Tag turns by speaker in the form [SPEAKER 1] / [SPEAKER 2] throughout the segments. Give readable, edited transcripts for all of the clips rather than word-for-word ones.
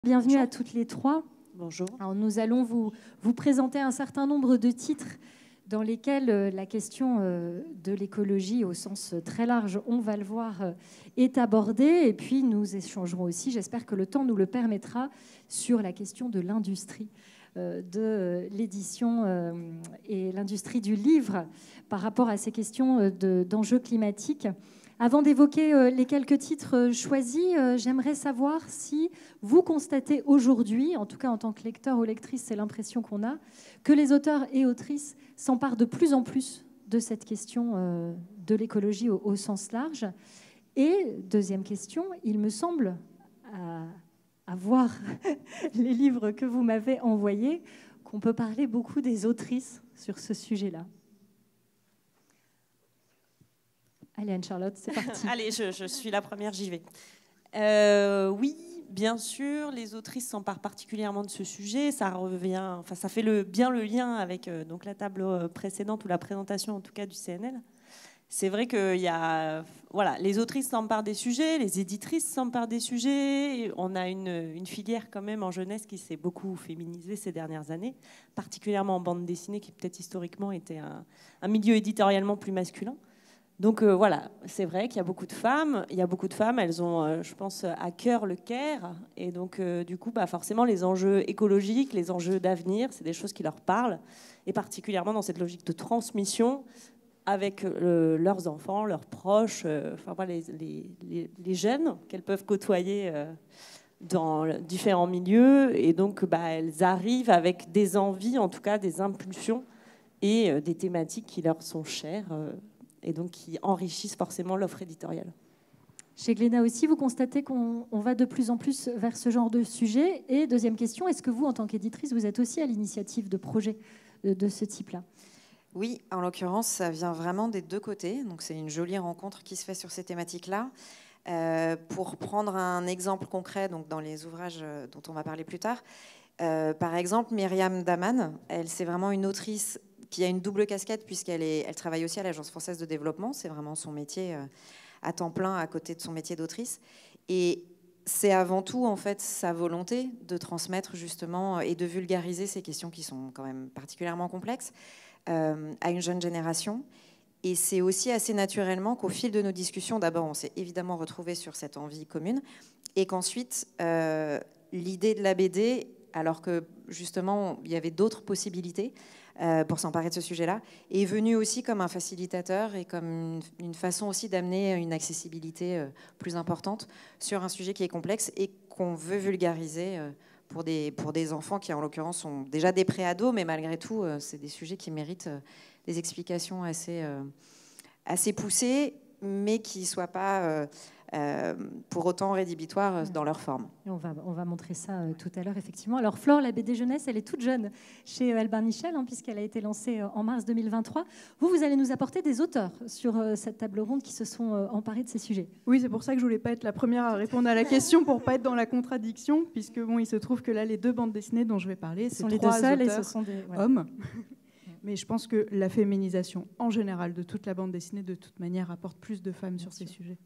[SPEAKER 1] Bienvenue à toutes les trois.
[SPEAKER 2] Bonjour.
[SPEAKER 1] Alors, nous allons vous présenter un certain nombre de titres dans lesquels la question de l'écologie au sens très large, on va le voir, est abordée. Et puis nous échangerons aussi, j'espère que le temps nous le permettra, sur la question de l'industrie de l'édition et l'industrie du livre par rapport à ces questions d'enjeux climatiques. Avant d'évoquer les quelques titres choisis, j'aimerais savoir si vous constatez aujourd'hui, en tout cas en tant que lecteur ou lectrice, c'est l'impression qu'on a, que les auteurs et autrices s'emparent de plus en plus de cette question de l'écologie au sens large. Et deuxième question, il me semble, à voir les livres que vous m'avez envoyés, qu'on peut parler beaucoup des autrices sur ce sujet-là. Allez, Anne-Charlotte, c'est parti.
[SPEAKER 2] Allez, je suis la première, j'y vais. Oui, bien sûr, les autrices s'emparent particulièrement de ce sujet. Ça revient, enfin, ça fait bien le lien avec donc la table précédente ou la présentation en tout cas du CNL. C'est vrai que les autrices s'emparent des sujets, les éditrices s'emparent des sujets. On a une filière quand même en jeunesse qui s'est beaucoup féminisée ces dernières années, particulièrement en bande dessinée qui peut-être historiquement était un milieu éditorialement plus masculin. Donc voilà, c'est vrai qu'il y a beaucoup de femmes. Il y a beaucoup de femmes, elles ont, je pense, à cœur le care. Et donc, du coup, forcément, les enjeux écologiques, les enjeux d'avenir, c'est des choses qui leur parlent. Et particulièrement dans cette logique de transmission avec leurs enfants, leurs proches, les jeunes qu'elles peuvent côtoyer dans différents milieux. Et donc, elles arrivent avec des envies, en tout cas des impulsions et des thématiques qui leur sont chères. Et donc qui enrichissent forcément l'offre éditoriale.
[SPEAKER 1] Chez Glénat aussi, vous constatez qu'on va de plus en plus vers ce genre de sujet. Et deuxième question, est-ce que vous, en tant qu'éditrice, vous êtes aussi à l'initiative de projets de ce type-là ?
[SPEAKER 3] Oui, en l'occurrence, ça vient vraiment des deux côtés. Donc c'est une jolie rencontre qui se fait sur ces thématiques-là. Pour prendre un exemple concret, donc dans les ouvrages dont on va parler plus tard, par exemple, Myriam Daman, c'est vraiment une autrice qui a une double casquette puisqu'elle travaille aussi à l'Agence française de développement. C'est vraiment son métier à temps plein à côté de son métier d'autrice. Et c'est avant tout en fait sa volonté de transmettre justement et de vulgariser ces questions qui sont quand même particulièrement complexes à une jeune génération. Et c'est aussi assez naturellement qu'au fil de nos discussions, d'abord on s'est évidemment retrouvés sur cette envie commune et qu'ensuite l'idée de la BD, alors que justement il y avait d'autres possibilités, pour s'emparer de ce sujet-là, est venu aussi comme un facilitateur et comme une façon aussi d'amener une accessibilité plus importante sur un sujet qui est complexe et qu'on veut vulgariser pour des enfants qui, en l'occurrence, sont déjà des pré-ados, mais malgré tout, c'est des sujets qui méritent des explications assez poussées, mais qui ne soient pas pour autant rédhibitoires dans leur forme.
[SPEAKER 1] On va montrer ça tout à l'heure, effectivement. Alors Flore, la BD jeunesse, elle est toute jeune chez Albin Michel, puisqu'elle a été lancée en mars 2023. Vous allez nous apporter des auteurs sur cette table ronde qui se sont emparés de ces sujets.
[SPEAKER 4] Oui, c'est pour ça que je voulais pas être la première à répondre à la question, pour pas être dans la contradiction, puisque bon, il se trouve que là, les deux bandes dessinées dont je vais parler, c'est
[SPEAKER 1] les
[SPEAKER 4] trois
[SPEAKER 1] deux seuls
[SPEAKER 4] auteurs
[SPEAKER 1] et ce sont des
[SPEAKER 4] hommes. Mais je pense que la féminisation en général de toute la bande dessinée, de toute manière, apporte plus de femmes sur ces sujets.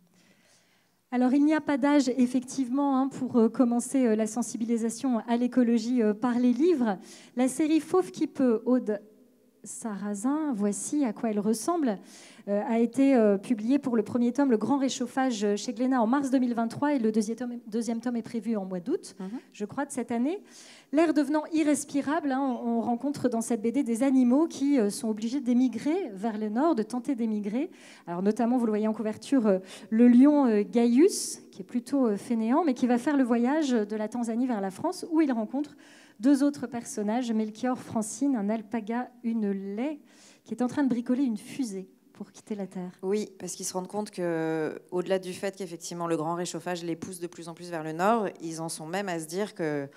[SPEAKER 1] Alors, il n'y a pas d'âge, effectivement, pour commencer la sensibilisation à l'écologie par les livres. La série Fauve qui peut, Aude Sarrazin, voici à quoi elle ressemble, a été publiée pour le premier tome, Le Grand Réchauffage, chez Glénat en mars 2023, et le deuxième tome est prévu en mois d'août, je crois, de cette année. L'air devenant irrespirable, on rencontre dans cette BD des animaux qui sont obligés d'émigrer vers le nord, de tenter d'émigrer. Alors notamment, vous le voyez en couverture, le lion Gaius, qui est plutôt fainéant, mais qui va faire le voyage de la Tanzanie vers la France, où il rencontre deux autres personnages, Melchior, Francine, un alpaga, une laie, qui est en train de bricoler une fusée pour quitter la Terre.
[SPEAKER 3] Oui, parce qu'ils se rendent compte qu'au-delà du fait qu'effectivement le grand réchauffage les pousse de plus en plus vers le nord, ils en sont même à se dire que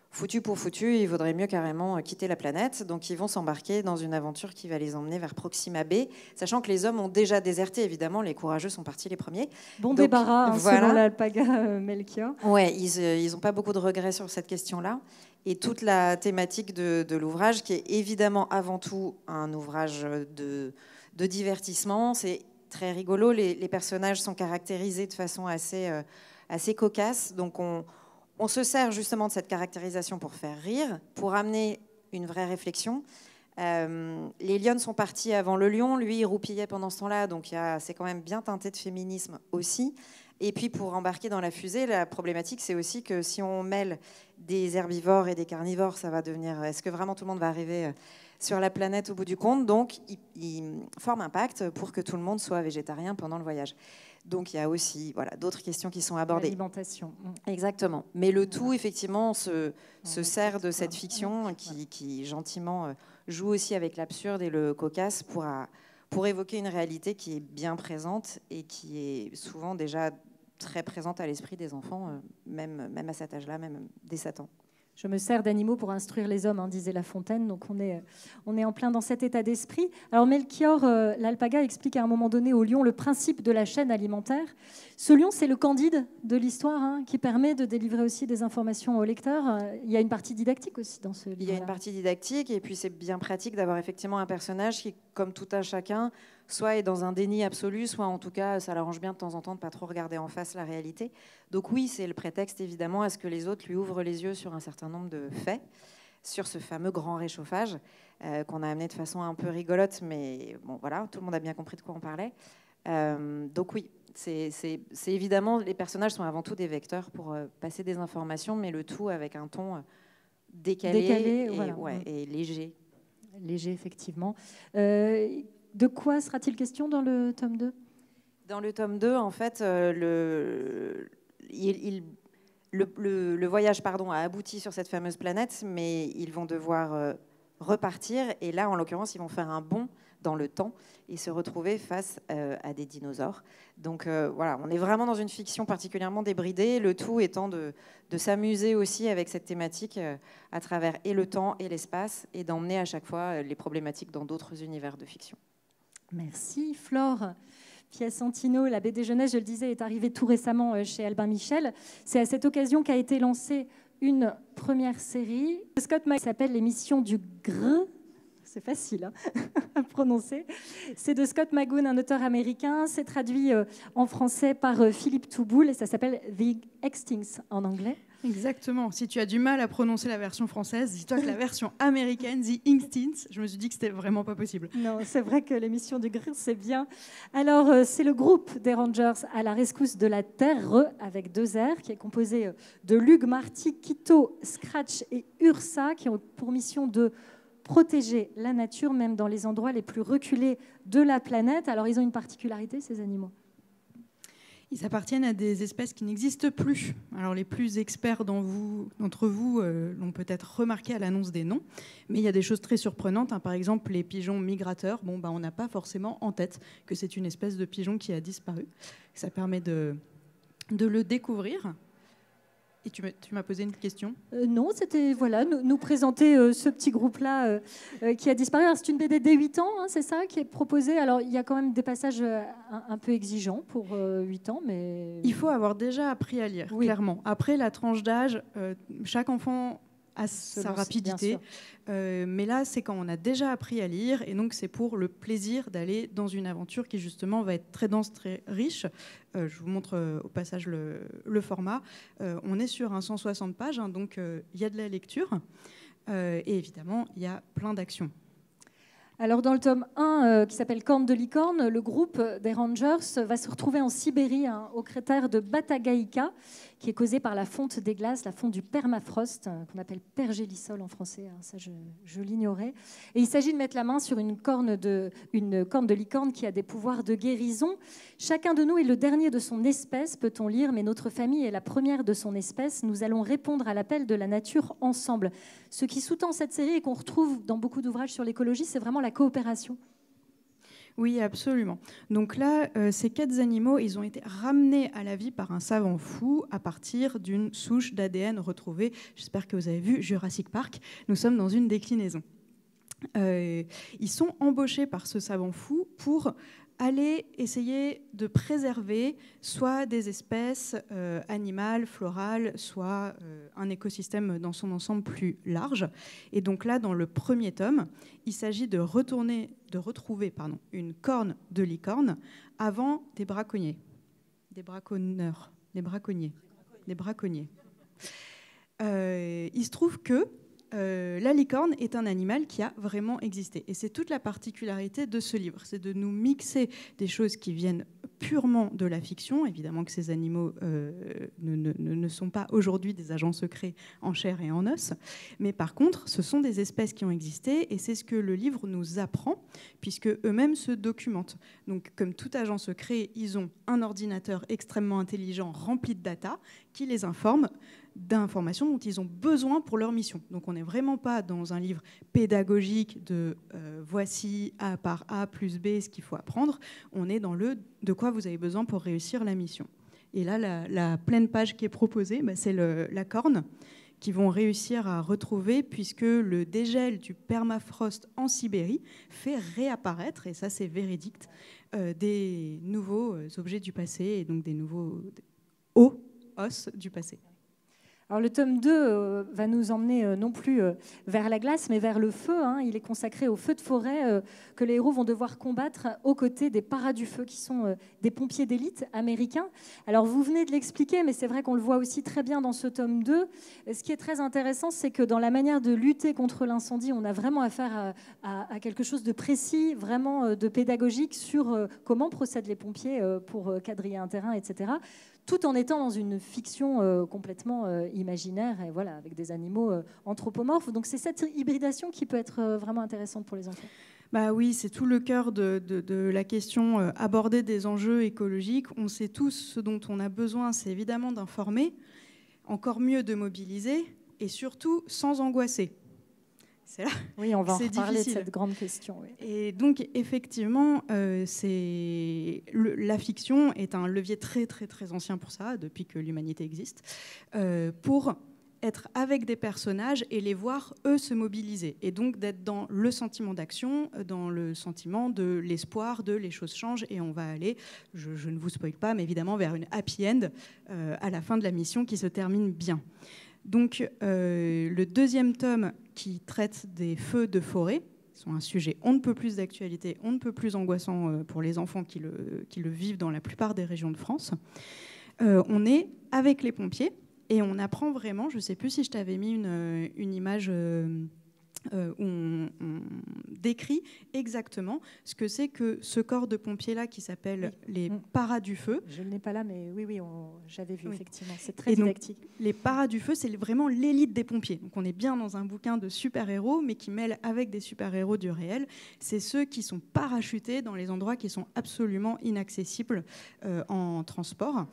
[SPEAKER 3] foutu pour foutu, il vaudrait mieux carrément quitter la planète. Donc ils vont s'embarquer dans une aventure qui va les emmener vers Proxima B, sachant que les hommes ont déjà déserté, évidemment, les courageux sont partis les premiers.
[SPEAKER 1] Bon débarras, voilà. Selon l'alpaga Melchior.
[SPEAKER 3] Ouais, ils n'ont pas beaucoup de regrets sur cette question-là. Et toute la thématique de l'ouvrage, qui est évidemment avant tout un ouvrage de divertissement, c'est très rigolo. Les personnages sont caractérisés de façon assez cocasse. Donc on on se sert justement de cette caractérisation pour faire rire, pour amener une vraie réflexion. Les lionnes sont parties avant le lion, lui il roupillait pendant ce temps-là, donc c'est quand même bien teinté de féminisme aussi. Et puis pour embarquer dans la fusée, la problématique c'est aussi que si on mêle des herbivores et des carnivores, ça va devenir... Est-ce que vraiment tout le monde va arriver sur la planète au bout du compte? Donc il forme un pacte pour que tout le monde soit végétarien pendant le voyage. Donc il y a aussi d'autres questions qui sont abordées.
[SPEAKER 1] L'alimentation.
[SPEAKER 3] Exactement. Mais le tout, effectivement, se sert de cette fiction qui gentiment joue aussi avec l'absurde et le cocasse pour évoquer une réalité qui est bien présente et qui est souvent déjà très présente à l'esprit des enfants, même à cet âge-là, même dès 7 ans.
[SPEAKER 1] Je me sers d'animaux pour instruire les hommes, disait La Fontaine. Donc on est en plein dans cet état d'esprit. Alors Melchior l'alpaga explique à un moment donné au lion le principe de la chaîne alimentaire. Ce lion, c'est le Candide de l'histoire, qui permet de délivrer aussi des informations aux lecteurs. Il y a une partie didactique aussi dans ce livre.
[SPEAKER 3] Il y a une partie didactique et puis c'est bien pratique d'avoir effectivement un personnage qui, comme tout un chacun, soit est dans un déni absolu, soit en tout cas, ça l'arrange bien de temps en temps de ne pas trop regarder en face la réalité. Donc oui, c'est le prétexte évidemment à ce que les autres lui ouvrent les yeux sur un certain nombre de faits, sur ce fameux grand réchauffage qu'on a amené de façon un peu rigolote, mais bon voilà, tout le monde a bien compris de quoi on parlait. Donc oui, c'est évidemment, les personnages sont avant tout des vecteurs pour passer des informations, mais le tout avec un ton décalé et léger.
[SPEAKER 1] Léger, effectivement. De quoi sera-t-il question dans le tome 2 ?
[SPEAKER 3] Dans le tome 2, en fait, le voyage a abouti sur cette fameuse planète, mais ils vont devoir repartir. Et là, en l'occurrence, ils vont faire un bond dans le temps et se retrouver face à des dinosaures. Donc voilà, on est vraiment dans une fiction particulièrement débridée, le tout étant de s'amuser aussi avec cette thématique à travers et le temps et l'espace, et d'emmener à chaque fois les problématiques dans d'autres univers de fiction.
[SPEAKER 1] Merci Flore. Piacentino, la BD jeunesse, je le disais, est arrivée tout récemment chez Albin Michel. C'est à cette occasion qu'a été lancée une première série. Scott Maguin s'appelle l'émission du Grr. C'est facile à prononcer. C'est de Scott Magoun, un auteur américain. C'est traduit en français par Philippe Touboul et ça s'appelle The Extincts en anglais.
[SPEAKER 4] Exactement. Si tu as du mal à prononcer la version française, dis-toi que la version américaine, The Extincts, je me suis dit que c'était vraiment pas possible.
[SPEAKER 1] Non, c'est vrai que l'émission du Grr, c'est bien. Alors, c'est le groupe des Rangers à la rescousse de la Terre, avec 2 R, qui est composé de Lug, Marty, Kito, Scratch et Ursa, qui ont pour mission de protéger la nature, même dans les endroits les plus reculés de la planète. Alors, ils ont une particularité, ces animaux.
[SPEAKER 4] Ils appartiennent à des espèces qui n'existent plus. Alors, les plus experts d'entre vous l'ont peut-être remarqué à l'annonce des noms, mais il y a des choses très surprenantes. Par exemple, les pigeons migrateurs. On n'a pas forcément en tête que c'est une espèce de pigeon qui a disparu. Ça permet de le découvrir. Et tu m'as posé une question ?
[SPEAKER 1] Non, c'était nous présenter ce petit groupe-là qui a disparu. Alors, c'est une BD dès 8 ans, c'est ça, qui est proposée. Alors, il y a quand même des passages un peu exigeants pour 8 ans, mais...
[SPEAKER 4] Il faut avoir déjà appris à lire, clairement. Après, la tranche d'âge, chaque enfant a sa rapidité. Mais là, c'est quand on a déjà appris à lire. Et donc, c'est pour le plaisir d'aller dans une aventure qui, justement, va être très dense, très riche. Je vous montre au passage le format. On est sur un 160 pages, donc il y a de la lecture. Et évidemment, il y a plein d'actions.
[SPEAKER 1] Alors, dans le tome 1, qui s'appelle Corne de licorne, le groupe des Rangers va se retrouver en Sibérie, au cratère de Batagaïka, qui est causé par la fonte des glaces, la fonte du permafrost, qu'on appelle pergélisol en français. Ça, je l'ignorais. Et il s'agit de mettre la main sur une corne de licorne qui a des pouvoirs de guérison. Chacun de nous est le dernier de son espèce, peut-on lire, mais notre famille est la première de son espèce. Nous allons répondre à l'appel de la nature ensemble. Ce qui sous-tend cette série et qu'on retrouve dans beaucoup d'ouvrages sur l'écologie, c'est vraiment la coopération.
[SPEAKER 4] Oui, absolument. Donc là, ces 4 animaux, ils ont été ramenés à la vie par un savant fou à partir d'une souche d'ADN retrouvée. J'espère que vous avez vu Jurassic Park. Nous sommes dans une déclinaison. Ils sont embauchés par ce savant fou pour aller essayer de préserver soit des espèces animales, florales, soit un écosystème dans son ensemble plus large. Et donc là, dans le premier tome, il s'agit de retrouver une corne de licorne avant des braconniers. il se trouve que la licorne est un animal qui a vraiment existé. Et c'est toute la particularité de ce livre, c'est de nous mixer des choses qui viennent purement de la fiction. Évidemment que ces animaux ne sont pas aujourd'hui des agents secrets en chair et en os, mais par contre, ce sont des espèces qui ont existé, et c'est ce que le livre nous apprend, puisque eux-mêmes se documentent. Donc, comme tout agent secret, ils ont un ordinateur extrêmement intelligent, rempli de data, qui les informe d'informations dont ils ont besoin pour leur mission. Donc on n'est vraiment pas dans un livre pédagogique de voici A par A plus B ce qu'il faut apprendre, on est dans le de quoi vous avez besoin pour réussir la mission. Et là, la pleine page qui est proposée, c'est la corne qu'ils vont réussir à retrouver, puisque le dégel du permafrost en Sibérie fait réapparaître, et ça c'est véridique, des nouveaux objets du passé, et donc des nouveaux os du passé.
[SPEAKER 1] Alors, le tome 2 va nous emmener non plus vers la glace, mais vers le feu. Il est consacré aux feux de forêt que les héros vont devoir combattre aux côtés des paras du feu, qui sont des pompiers d'élite américains. Alors, vous venez de l'expliquer, mais c'est vrai qu'on le voit aussi très bien dans ce tome 2. Ce qui est très intéressant, c'est que dans la manière de lutter contre l'incendie, on a vraiment affaire à quelque chose de précis, vraiment de pédagogique sur comment procèdent les pompiers pour quadriller un terrain, etc., tout en étant dans une fiction complètement imaginaire, et voilà, avec des animaux anthropomorphes. Donc c'est cette hybridation qui peut être vraiment intéressante pour les enfants.
[SPEAKER 4] Bah oui, c'est tout le cœur de la question, aborder des enjeux écologiques. On sait tous ce dont on a besoin, c'est évidemment d'informer, encore mieux de mobiliser, et surtout sans angoisser. C'est là.
[SPEAKER 1] Oui, on va en reparler
[SPEAKER 4] difficile.
[SPEAKER 1] de cette grande question. Oui.
[SPEAKER 4] Et donc, effectivement, la fiction est un levier très, très, très ancien pour ça, depuis que l'humanité existe, pour être avec des personnages et les voir, eux, se mobiliser. Et donc, d'être dans le sentiment d'action, dans le sentiment de l'espoir, de les choses changent, et on va aller, je ne vous spoil pas, mais évidemment, vers une happy end à la fin de la mission qui se termine bien. Donc, le deuxième tome qui traite des feux de forêt, sont un sujet on ne peut plus d'actualité, on ne peut plus angoissant pour les enfants qui le vivent dans la plupart des régions de France. On est avec les pompiers et on apprend vraiment, je ne sais plus si je t'avais mis une image où on décrit exactement ce que c'est que ce corps de pompiers-là qui s'appelle les paras du feu.
[SPEAKER 1] Je ne l'ai pas là, mais oui, j'avais vu, effectivement. C'est
[SPEAKER 4] Et
[SPEAKER 1] très didactique.
[SPEAKER 4] Donc, les paras du feu, c'est vraiment l'élite des pompiers. Donc on est bien dans un bouquin de super-héros, mais qui mêle avec des super-héros du réel. C'est ceux qui sont parachutés dans les endroits qui sont absolument inaccessibles en transport.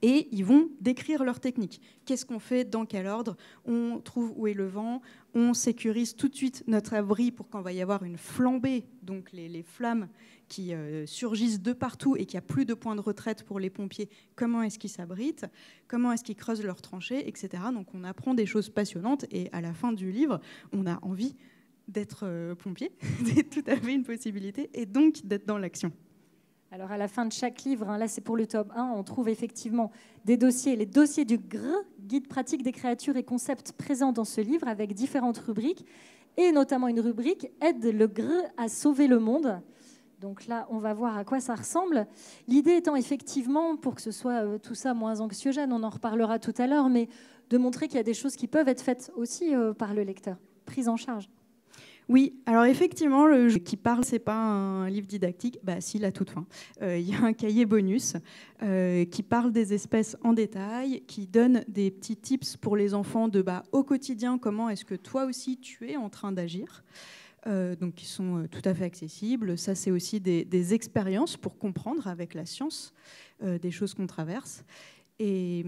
[SPEAKER 4] Et ils vont décrire leur technique. Qu'est-ce qu'on fait, dans quel ordre? On trouve où est le vent, on sécurise tout de suite notre abri pour quand va y avoir une flambée, donc les flammes qui surgissent de partout et qu'il n'y a plus de point de retraite pour les pompiers. Comment est-ce qu'ils s'abritent? Comment est-ce qu'ils creusent leurs tranchées, etc. Donc on apprend des choses passionnantes et à la fin du livre, on a envie d'être pompier. C'est tout à fait une possibilité et donc d'être dans l'action.
[SPEAKER 1] Alors à la fin de chaque livre, là c'est pour le tome 1, on trouve effectivement des dossiers, les dossiers du GRE, Guide pratique des créatures et concepts présents dans ce livre, avec différentes rubriques, et notamment une rubrique « Aide le GRE à sauver le monde ». Donc là, on va voir à quoi ça ressemble. L'idée étant effectivement, pour que ce soit tout ça moins anxiogène, on en reparlera tout à l'heure, mais de montrer qu'il y a des choses qui peuvent être faites aussi par le lecteur, prises en charge.
[SPEAKER 4] Oui, alors effectivement, le jeu qui parle, c'est pas un livre didactique, bah si, la toute fin. Il y a un cahier bonus qui parle des espèces en détail, qui donne des petits tips pour les enfants de au quotidien, comment est-ce que toi aussi tu es en train d'agir. Donc qui sont tout à fait accessibles. Ça, c'est aussi des expériences pour comprendre avec la science des choses qu'on traverse. Et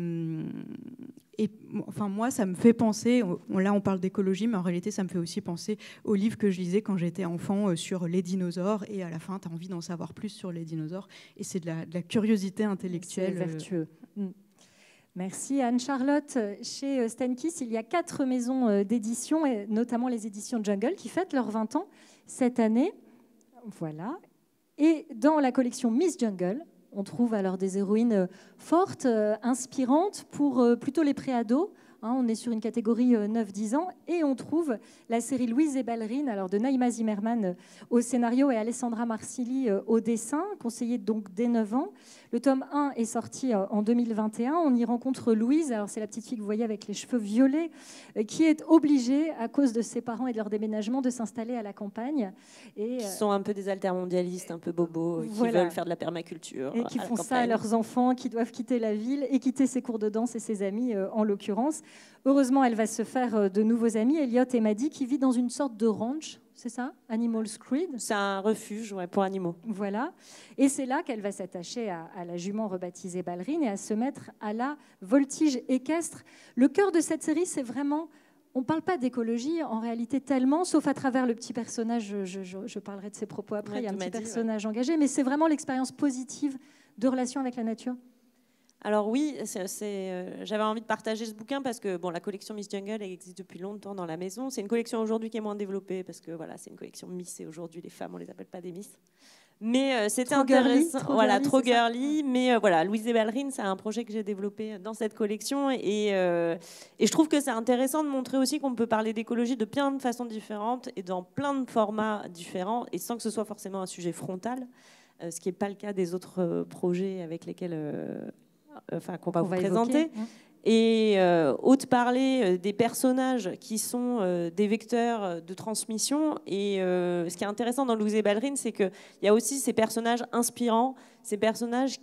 [SPEAKER 4] enfin, moi, ça me fait penser, là on parle d'écologie, mais en réalité ça me fait aussi penser aux livres que je lisais quand j'étais enfant sur les dinosaures, et à la fin tu as envie d'en savoir plus sur les dinosaures, et c'est de la curiosité intellectuelle.
[SPEAKER 1] C'est vertueux. Merci Anne-Charlotte. Chez Stenkiss, il y a 4 maisons d'édition, et notamment les éditions Jungle, qui fêtent leurs 20 ans cette année. Voilà. Et dans la collection Miss Jungle, on trouve alors des héroïnes fortes, inspirantes pour plutôt les préados, hein, on est sur une catégorie 9-10 ans, et on trouve la série Louise et Ballerine, alors de Naïma Zimmerman au scénario et Alessandra Marsili au dessin, conseillée donc dès 9 ans. Le tome 1 est sorti en 2021. On y rencontre Louise, alors c'est la petite fille que vous voyez avec les cheveux violets, qui est obligée, à cause de ses parents et de leur déménagement, de s'installer à la campagne. Et,
[SPEAKER 2] qui sont un peu des altermondialistes, un peu bobos,
[SPEAKER 1] voilà.
[SPEAKER 2] Qui veulent faire de la permaculture.
[SPEAKER 1] Et qui font ça à leurs enfants, qui doivent quitter la ville et quitter ses cours de danse et ses amis, en l'occurrence. Heureusement, elle va se faire de nouveaux amis, Elliot et Maddie, qui vit dans une sorte de ranch, c'est ça, Animal Creed.
[SPEAKER 2] C'est un refuge pour animaux.
[SPEAKER 1] Voilà. Et c'est là qu'elle va s'attacher à la jument rebaptisée Ballerine et à se mettre à la voltige équestre. Le cœur de cette série, c'est vraiment... On ne parle pas d'écologie en réalité tellement, sauf à travers le petit personnage, je parlerai de ses propos après, ouais, il y a un petit personnage engagé, mais c'est vraiment l'expérience positive de relation avec la nature.
[SPEAKER 2] Alors oui, j'avais envie de partager ce bouquin parce que la collection Miss Jungle elle existe depuis longtemps dans la maison. C'est une collection aujourd'hui qui est moins développée parce que voilà, c'est une collection Miss et aujourd'hui les femmes on les appelle pas des Miss. Mais c'était intéressant, trop girly. Mais voilà, Louise et Ballerine, c'est un projet que j'ai développé dans cette collection et je trouve que c'est intéressant de montrer aussi qu'on peut parler d'écologie de plein de façons différentes et dans plein de formats différents et sans que ce soit forcément un sujet frontal, ce qui n'est pas le cas des autres projets avec lesquels qu'on va vous présenter. Évoquer. Et de parler des personnages qui sont des vecteurs de transmission. Et ce qui est intéressant dans Louise et Ballerine, c'est qu'il y a aussi ces personnages inspirants, ces personnages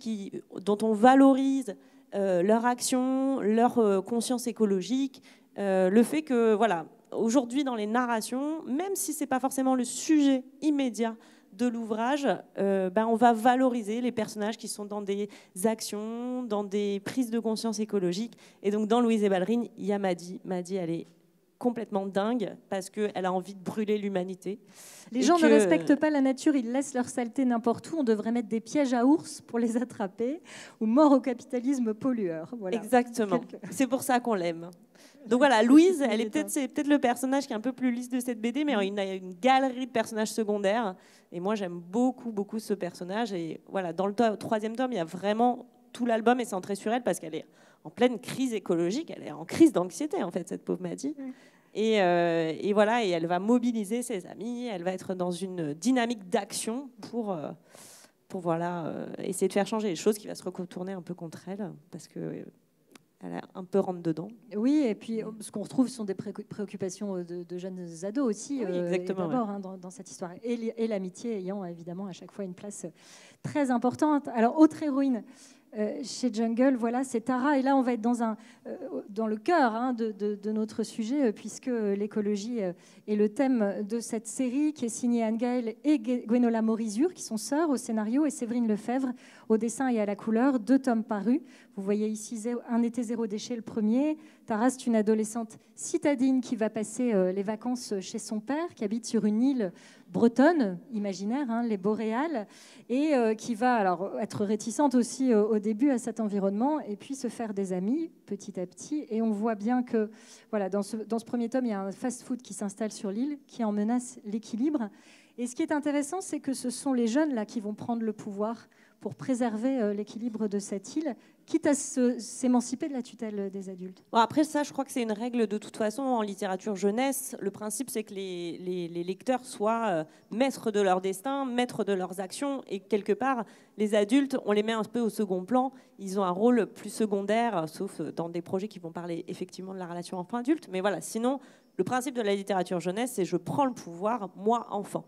[SPEAKER 2] dont on valorise leur action, leur conscience écologique, le fait que, voilà, aujourd'hui dans les narrations, même si ce n'est pas forcément le sujet immédiat de l'ouvrage, on va valoriser les personnages qui sont dans des actions, dans des prises de conscience écologiques. Et donc, dans Louise et Ballerine, il y a Maddie. Maddie, elle est complètement dingue parce qu'elle a envie de brûler l'humanité.
[SPEAKER 1] Les gens ne respectent pas la nature, ils laissent leur saleté n'importe où. On devrait mettre des pièges à ours pour les attraper ou mort au capitalisme pollueur. Voilà.
[SPEAKER 2] Exactement. C'est pour ça qu'on l'aime. Donc voilà, Louise, c'est peut-être le personnage qui est un peu plus lisse de cette BD, mais il y a une galerie de personnages secondaires. Et moi, j'aime beaucoup, beaucoup ce personnage. Et voilà, dans le troisième tome, il y a vraiment tout l'album est centré sur elle parce qu'elle est en pleine crise écologique. Elle est en crise d'anxiété, en fait, cette pauvre Maddie. Et voilà, et elle va mobiliser ses amis. Elle va être dans une dynamique d'action pour essayer de faire changer les choses qui va se retourner un peu contre elle parce que elle est un peu rentre dedans.
[SPEAKER 1] Oui, et puis ce qu'on retrouve sont des préoccupations de jeunes ados aussi,
[SPEAKER 2] oui, exactement,
[SPEAKER 1] d'abord, dans cette histoire. Et l'amitié ayant évidemment à chaque fois une place très importante. Alors, autre héroïne chez Jungle, voilà, c'est Tara. Et là, on va être dans le cœur de notre sujet, puisque l'écologie est le thème de cette série qui est signée Anne Gaël et Gwenola Morizur, qui sont sœurs au scénario, et Séverine Lefebvre au dessin et à la couleur. 2 tomes parus. Vous voyez ici Un été zéro déchet, le premier. Tara, c'est une adolescente citadine qui va passer les vacances chez son père, qui habite sur une île bretonne, imaginaire, les Boréales, et qui va alors être réticente aussi au début à cet environnement, et puis se faire des amis petit à petit. Et on voit bien que voilà, dans ce premier tome, il y a un fast-food qui s'installe sur l'île, qui en menace l'équilibre. Et ce qui est intéressant, c'est que ce sont les jeunes là qui vont prendre le pouvoir pour préserver l'équilibre de cette île, quitte à s'émanciper de la tutelle des adultes.
[SPEAKER 2] Bon, après ça, je crois que c'est une règle de toute façon en littérature jeunesse. Le principe, c'est que les lecteurs soient maîtres de leur destin, maîtres de leurs actions, et quelque part, les adultes, on les met un peu au second plan. Ils ont un rôle plus secondaire, sauf dans des projets qui vont parler effectivement de la relation enfant-adulte. Mais voilà, sinon, le principe de la littérature jeunesse, c'est je prends le pouvoir, moi, enfant.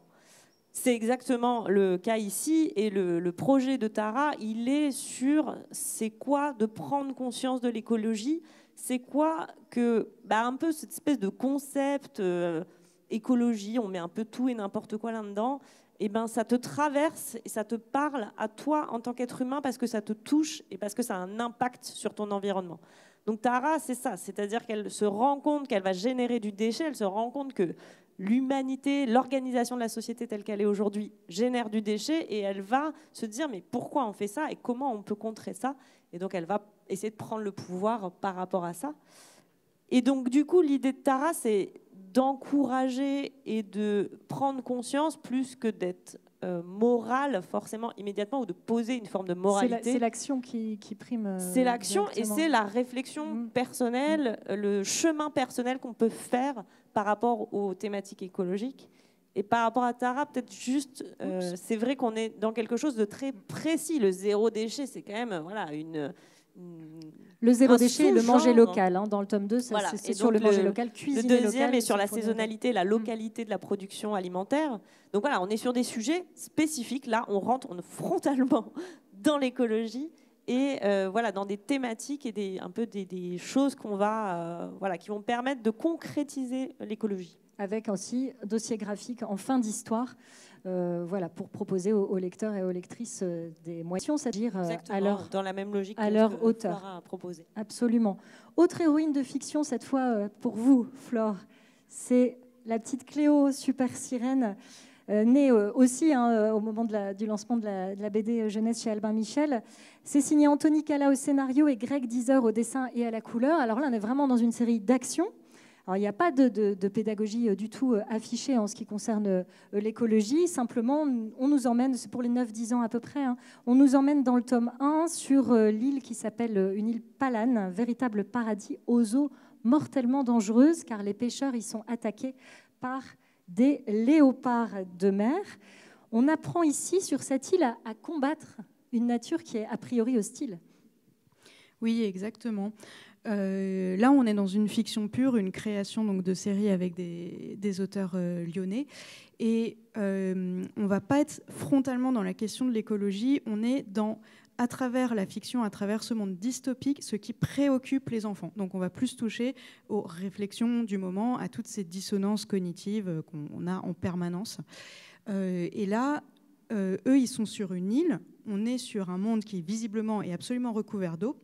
[SPEAKER 2] C'est exactement le cas ici, et le projet de Tara, il est sur c'est quoi de prendre conscience de l'écologie, c'est quoi que un peu cette espèce de concept écologie, on met un peu tout et n'importe quoi là-dedans, et ça te traverse et ça te parle à toi en tant qu'être humain parce que ça te touche et parce que ça a un impact sur ton environnement. Donc Tara, c'est ça, c'est-à-dire qu'elle se rend compte qu'elle va générer du déchet, elle se rend compte que l'humanité, l'organisation de la société telle qu'elle est aujourd'hui génère du déchet, et elle va se dire mais pourquoi on fait ça et comment on peut contrer ça, et donc elle va essayer de prendre le pouvoir par rapport à ça. Et donc du coup l'idée de Tara, c'est d'encourager et de prendre conscience plus que d'être morale forcément immédiatement ou de poser une forme de moralité.
[SPEAKER 1] C'est l'action qui prime.
[SPEAKER 2] C'est l'action et c'est la réflexion personnelle, le chemin personnel qu'on peut faire par rapport aux thématiques écologiques. Et par rapport à Tara, peut-être juste, c'est vrai qu'on est dans quelque chose de très précis. Le zéro déchet, c'est quand même
[SPEAKER 1] le zéro déchet et le manger local. Hein, dans le tome 2, voilà. C'est sur le manger local, cuisiner local.
[SPEAKER 2] Le deuxième est sur la saisonnalité, la localité de la production alimentaire. Donc voilà, on est sur des sujets spécifiques. Là, on rentre frontalement dans l'écologie et voilà, dans des thématiques et des choses qui vont permettre de concrétiser l'écologie.
[SPEAKER 1] Avec aussi un dossier graphique en fin d'histoire, voilà, pour proposer aux lecteurs et aux lectrices des moyens, c'est-à-dire
[SPEAKER 2] dans la même logique
[SPEAKER 1] à leur auteur.
[SPEAKER 2] Flora a proposé.
[SPEAKER 1] Absolument. Autre héroïne de fiction, cette fois pour vous, Flore, c'est la petite Cléo, super sirène, née aussi au moment du lancement de la BD jeunesse chez Albin Michel. C'est signé Anthony Cala au scénario et Greg Deezer au dessin et à la couleur. Alors là, on est vraiment dans une série d'action. Alors, il n'y a pas de pédagogie du tout affichée en ce qui concerne l'écologie. Simplement, on nous emmène, c'est pour les 9-10 ans à peu près, hein, on nous emmène dans le tome 1 sur l'île qui s'appelle une île Palane, un véritable paradis aux eaux mortellement dangereuses, car les pêcheurs y sont attaqués par des léopards de mer. On apprend ici, sur cette île, à combattre une nature qui est a priori hostile.
[SPEAKER 4] Oui, exactement. Là, on est dans une fiction pure, une création donc, de série avec des auteurs lyonnais. Et on ne va pas être frontalement dans la question de l'écologie, on est à travers la fiction, à travers ce monde dystopique, ce qui préoccupe les enfants. Donc on va plus toucher aux réflexions du moment, à toutes ces dissonances cognitives qu'on a en permanence. Et là, eux, ils sont sur une île, on est sur un monde qui visiblement est absolument recouvert d'eau.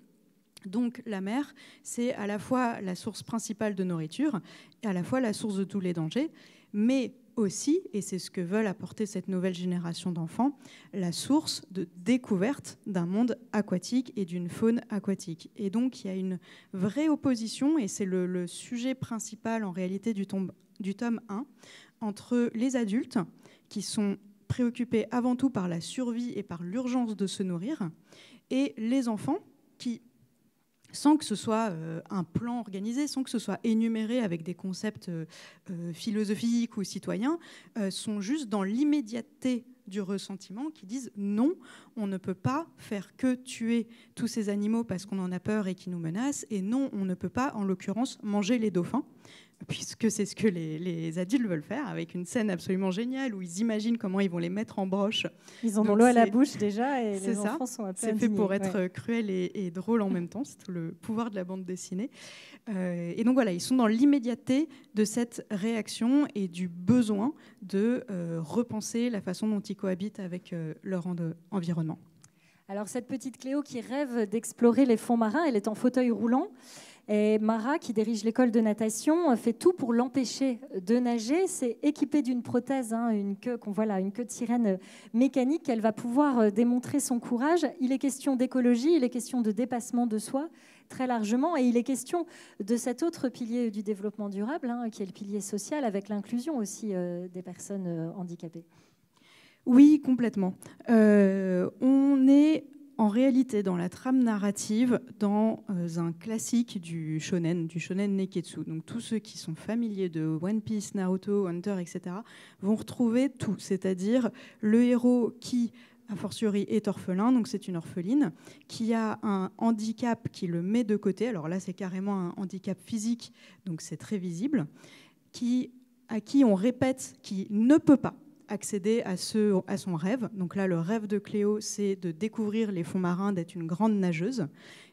[SPEAKER 4] Donc la mer, c'est à la fois la source principale de nourriture et à la fois la source de tous les dangers, mais aussi, et c'est ce que veulent apporter cette nouvelle génération d'enfants, la source de découverte d'un monde aquatique et d'une faune aquatique. Et donc il y a une vraie opposition, et c'est le sujet principal en réalité du tome 1, entre les adultes qui sont préoccupés avant tout par la survie et par l'urgence de se nourrir, et les enfants qui, sans que ce soit un plan organisé, sans que ce soit énuméré avec des concepts philosophiques ou citoyens, sont juste dans l'immédiateté du ressentiment, qui disent non, on ne peut pas faire que tuer tous ces animaux parce qu'on en a peur et qui nous menacent, et non, on ne peut pas, en l'occurrence, manger les dauphins, puisque c'est ce que les adultes veulent faire, avec une scène absolument géniale où ils imaginent comment ils vont les mettre en broche.
[SPEAKER 1] Ils en ont l'eau à la bouche déjà, et les enfants sont un peu indignés.
[SPEAKER 4] C'est fait pour être cruel et drôle en même temps, c'est tout le pouvoir de la bande dessinée. Et donc voilà, ils sont dans l'immédiateté de cette réaction et du besoin de repenser la façon dont ils cohabitent avec leur environnement.
[SPEAKER 1] Alors cette petite Cléo qui rêve d'explorer les fonds marins, elle est en fauteuil roulant. Et Mara, qui dirige l'école de natation, fait tout pour l'empêcher de nager. C'est équipée d'une prothèse, une queue de sirène mécanique. Elle va pouvoir démontrer son courage. Il est question d'écologie, il est question de dépassement de soi, très largement. Et il est question de cet autre pilier du développement durable, qui est le pilier social, avec l'inclusion aussi des personnes handicapées.
[SPEAKER 4] Oui, complètement. On est en réalité dans la trame narrative dans un classique du shonen neketsu. Donc tous ceux qui sont familiers de One Piece, Naruto, Hunter, etc. vont retrouver tout, c'est-à-dire le héros qui, a fortiori, est orphelin, donc c'est une orpheline, qui a un handicap qui le met de côté, alors là c'est carrément un handicap physique, donc c'est très visible, à qui on répète qu'il ne peut pas accéder à son rêve. Donc là, le rêve de Cléo, c'est de découvrir les fonds marins, d'être une grande nageuse.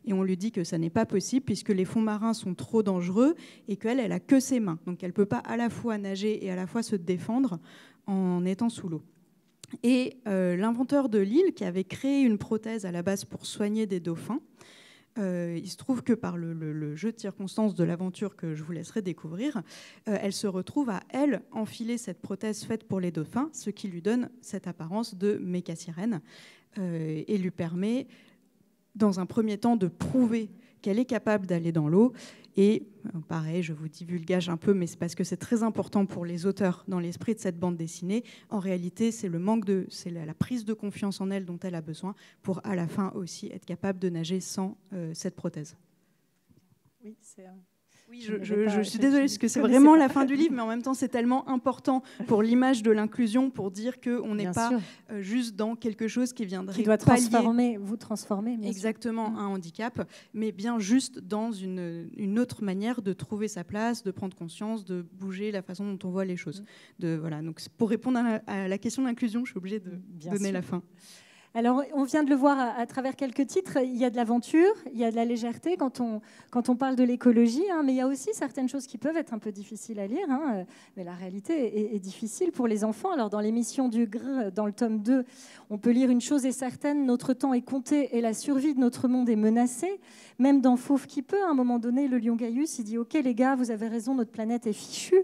[SPEAKER 4] Et on lui dit que ça n'est pas possible puisque les fonds marins sont trop dangereux et qu'elle, elle a que ses mains. Donc elle ne peut pas à la fois nager et à la fois se défendre en étant sous l'eau. Et l'inventeur de l'île, qui avait créé une prothèse à la base pour soigner des dauphins, il se trouve que par le jeu de circonstances de l'aventure que je vous laisserai découvrir, elle se retrouve à, elle, enfiler cette prothèse faite pour les dauphins, ce qui lui donne cette apparence de méca-sirène et lui permet, dans un premier temps, de prouver qu'elle est capable d'aller dans l'eau. Et pareil, je vous divulgage un peu, mais c'est parce que c'est très important pour les auteurs dans l'esprit de cette bande dessinée. En réalité, c'est la prise de confiance en elle dont elle a besoin pour à la fin aussi être capable de nager sans cette prothèse.
[SPEAKER 2] Oui, c'est
[SPEAKER 4] Oui, je suis désolée parce que c'est vraiment la fin du livre, mais en même temps c'est tellement important pour l'image de l'inclusion, pour dire qu'on n'est pas juste dans quelque chose qui viendrait
[SPEAKER 1] qui doit vous transformer
[SPEAKER 4] exactement un handicap, mais bien juste dans une autre manière de trouver sa place, de prendre conscience, de bouger la façon dont on voit les choses. Voilà, donc pour répondre à la question de l'inclusion, je suis obligée de donner la fin.
[SPEAKER 1] Alors, on vient de le voir à travers quelques titres. Il y a de l'aventure, il y a de la légèreté quand on parle de l'écologie, hein, mais il y a aussi certaines choses qui peuvent être un peu difficiles à lire. Hein, mais la réalité est difficile pour les enfants. Alors, dans l'émission du GRE, dans le tome 2, on peut lire une chose est certaine, notre temps est compté et la survie de notre monde est menacée. Même dans Fauve qui peut, à un moment donné, le lion Gaius, il dit « Ok les gars, vous avez raison, notre planète est fichue ».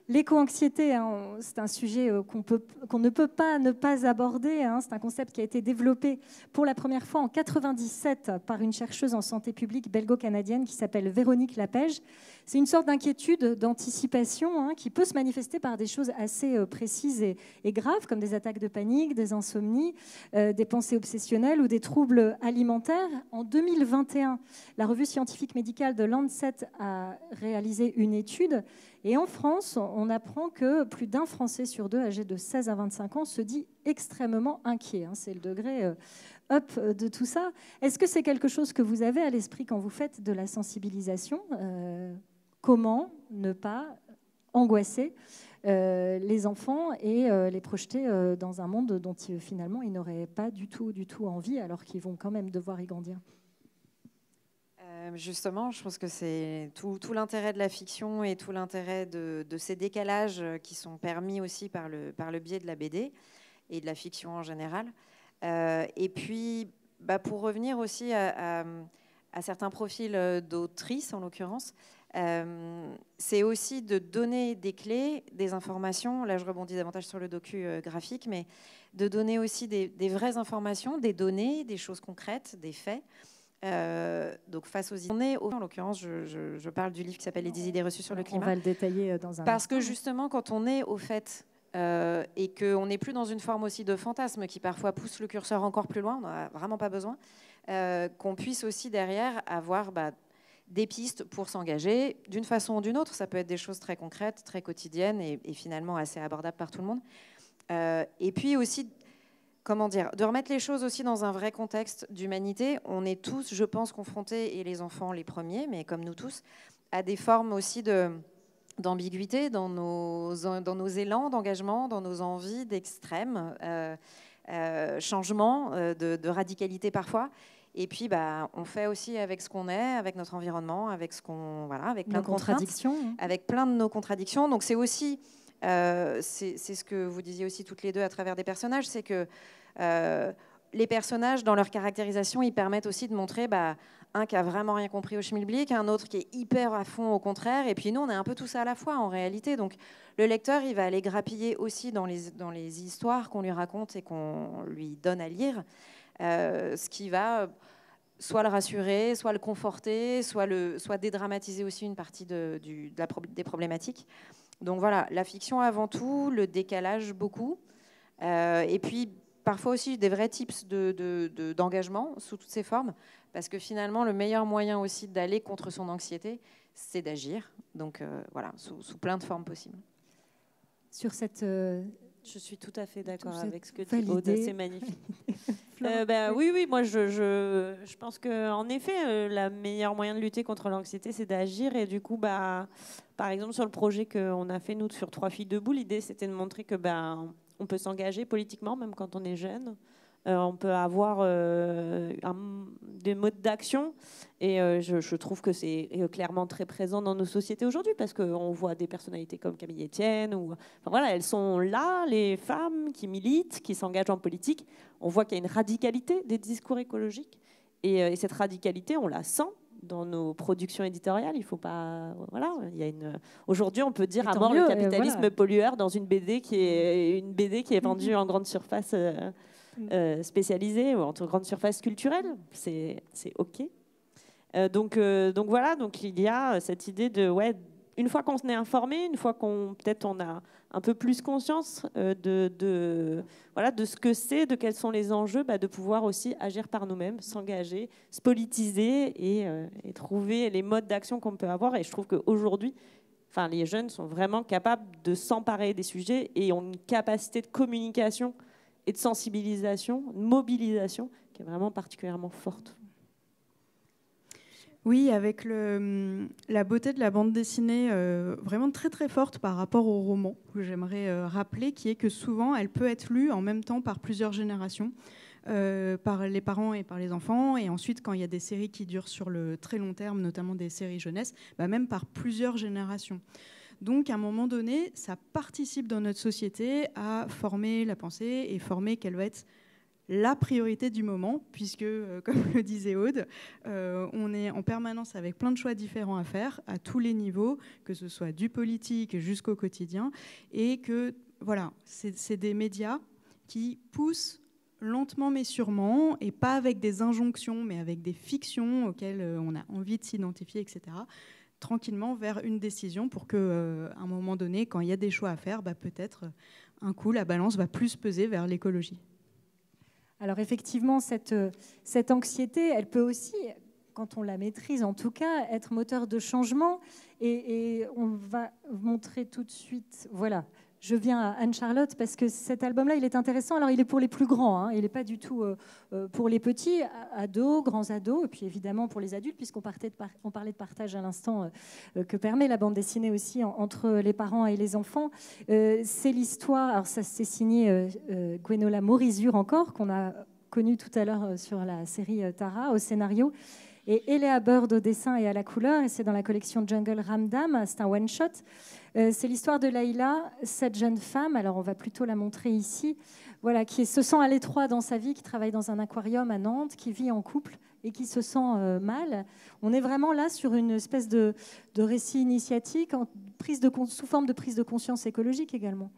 [SPEAKER 1] L'éco-anxiété, hein, c'est un sujet qu'on ne peut pas ne pas aborder. Hein. C'est un concept qui a été développé pour la première fois en 1997 par une chercheuse en santé publique belgo-canadienne qui s'appelle Véronique Lapège. C'est une sorte d'inquiétude, d'anticipation, hein, qui peut se manifester par des choses assez précises et graves, comme des attaques de panique, des insomnies, des pensées obsessionnelles ou des troubles alimentaires. En 2021, la revue scientifique médicale de Lancet a réalisé une étude. Et en France, on apprend que plus d'un Français sur deux âgé de 16 à 25 ans se dit extrêmement inquiet. Hein. C'est le degré up de tout ça. Est-ce que c'est quelque chose que vous avez à l'esprit quand vous faites de la sensibilisation ? Comment ne pas angoisser les enfants et les projeter dans un monde dont finalement ils n'auraient pas du tout envie, alors qu'ils vont quand même devoir y grandir ?
[SPEAKER 3] Justement, je pense que c'est tout l'intérêt de la fiction et tout l'intérêt de ces décalages qui sont permis aussi par le biais de la BD et de la fiction en général. Et puis, pour revenir aussi à certains profils d'autrices, en l'occurrence, c'est aussi de donner des clés, des informations. Là, je rebondis davantage sur le docu graphique, mais de donner aussi des vraies informations, des données, des choses concrètes, des faits. Donc face aux idées, en l'occurrence, je parle du livre qui s'appelle Les 10 idées reçues sur le climat.
[SPEAKER 1] On va le détailler dans un
[SPEAKER 3] parce que justement, quand on est au fait et qu'on n'est plus dans une forme aussi de fantasme qui parfois pousse le curseur encore plus loin, on n'en a vraiment pas besoin, qu'on puisse aussi derrière avoir des pistes pour s'engager d'une façon ou d'une autre. Ça peut être des choses très concrètes, très quotidiennes et finalement assez abordables par tout le monde. Et puis aussi, de remettre les choses aussi dans un vrai contexte d'humanité. On est tous, je pense, confrontés, et les enfants les premiers, mais comme nous tous, à des formes aussi d'ambiguïté dans nos élans d'engagement, dans nos envies d'extrême, changement, de radicalité parfois. Et puis, on fait aussi avec ce qu'on est, avec notre environnement, avec avec plein de contradictions, avec plein de nos contradictions. Donc c'est aussi, c'est ce que vous disiez aussi toutes les deux à travers des personnages, c'est que les personnages, dans leur caractérisation, ils permettent aussi de montrer un qui a vraiment rien compris au schmilblick, un autre qui est hyper à fond au contraire, et puis nous, on est un peu tout ça à la fois en réalité. Donc le lecteur, il va aller grappiller aussi dans les histoires qu'on lui raconte et qu'on lui donne à lire, ce qui va soit le rassurer, soit le conforter, soit dédramatiser aussi une partie des problématiques. Donc voilà, la fiction avant tout, le décalage beaucoup, et puis parfois aussi des vrais tips d'engagement sous toutes ses formes, parce que finalement, le meilleur moyen aussi d'aller contre son anxiété, c'est d'agir. Donc voilà, sous plein de formes possibles.
[SPEAKER 1] Sur cette...
[SPEAKER 2] Je suis tout à fait d'accord avec ce que dit Aude, c'est magnifique. Oui, moi je pense qu'en effet, le meilleur moyen de lutter contre l'anxiété, c'est d'agir. Et du coup, par exemple, sur le projet qu'on a fait, nous, sur 3 filles debout, l'idée, c'était de montrer que on peut s'engager politiquement, même quand on est jeune. On peut avoir des modes d'action. Et je trouve que c'est clairement très présent dans nos sociétés aujourd'hui, parce qu'on voit des personnalités comme Camille Etienne. Elles sont là, les femmes qui militent, qui s'engagent en politique. On voit qu'il y a une radicalité des discours écologiques. Et cette radicalité, on la sent dans nos productions éditoriales. Il faut pas... Aujourd'hui, on peut dire à mort le capitalisme pollueur dans une BD qui est vendue en grande surface spécialisée ou en grande surface culturelle. C'est OK. Donc voilà, donc il y a cette idée de, ouais, une fois qu'on s'en est informé, une fois qu'on peut-être on a un peu plus conscience voilà, de ce que c'est, de quels sont les enjeux, de pouvoir aussi agir par nous-mêmes, s'engager, se politiser et trouver les modes d'action qu'on peut avoir. Et je trouve qu'aujourd'hui, enfin, les jeunes sont vraiment capables de s'emparer des sujets et ont une capacité de communication et de sensibilisation, de mobilisation qui est vraiment particulièrement forte.
[SPEAKER 4] Oui, avec la beauté de la bande dessinée vraiment très très forte par rapport au roman, que j'aimerais rappeler, qui est que souvent elle peut être lue en même temps par plusieurs générations, par les parents et par les enfants, et ensuite quand il y a des séries qui durent sur le très long terme, notamment des séries jeunesse, même par plusieurs générations. Donc à un moment donné, ça participe dans notre société à former la pensée et former quelle va être la priorité du moment, puisque, comme le disait Aude, on est en permanence avec plein de choix différents à faire, à tous les niveaux, que ce soit du politique jusqu'au quotidien, et que, voilà, c'est des médias qui poussent lentement mais sûrement, et pas avec des injonctions, mais avec des fictions auxquelles on a envie de s'identifier, etc., tranquillement vers une décision pour qu'à un moment donné, quand il y a des choix à faire, peut-être un coup, la balance va plus peser vers l'écologie.
[SPEAKER 1] Alors effectivement, cette anxiété, elle peut aussi, quand on la maîtrise en tout cas, être moteur de changement. Et on va montrer tout de suite, voilà, je viens à Anne-Charlotte parce que cet album-là, il est intéressant. Alors il est pour les plus grands, hein, il n'est pas du tout pour les petits, ados, grands ados, et puis évidemment pour les adultes, puisqu'on parlait de partage à l'instant que permet la bande dessinée aussi entre les parents et les enfants. C'est l'histoire, alors ça c'est signé Gwenola Morizur encore, qu'on a connu tout à l'heure sur la série Tara au scénario, et Elea Bird au dessin et à la couleur, et c'est dans la collection Jungle Ramdam, c'est un one-shot. C'est l'histoire de Layla, cette jeune femme, alors on va plutôt la montrer ici, voilà, qui se sent à l'étroit dans sa vie, qui travaille dans un aquarium à Nantes, qui vit en couple et qui se sent mal. On est vraiment là sur une espèce de récit initiatique sous forme de prise de conscience écologique également.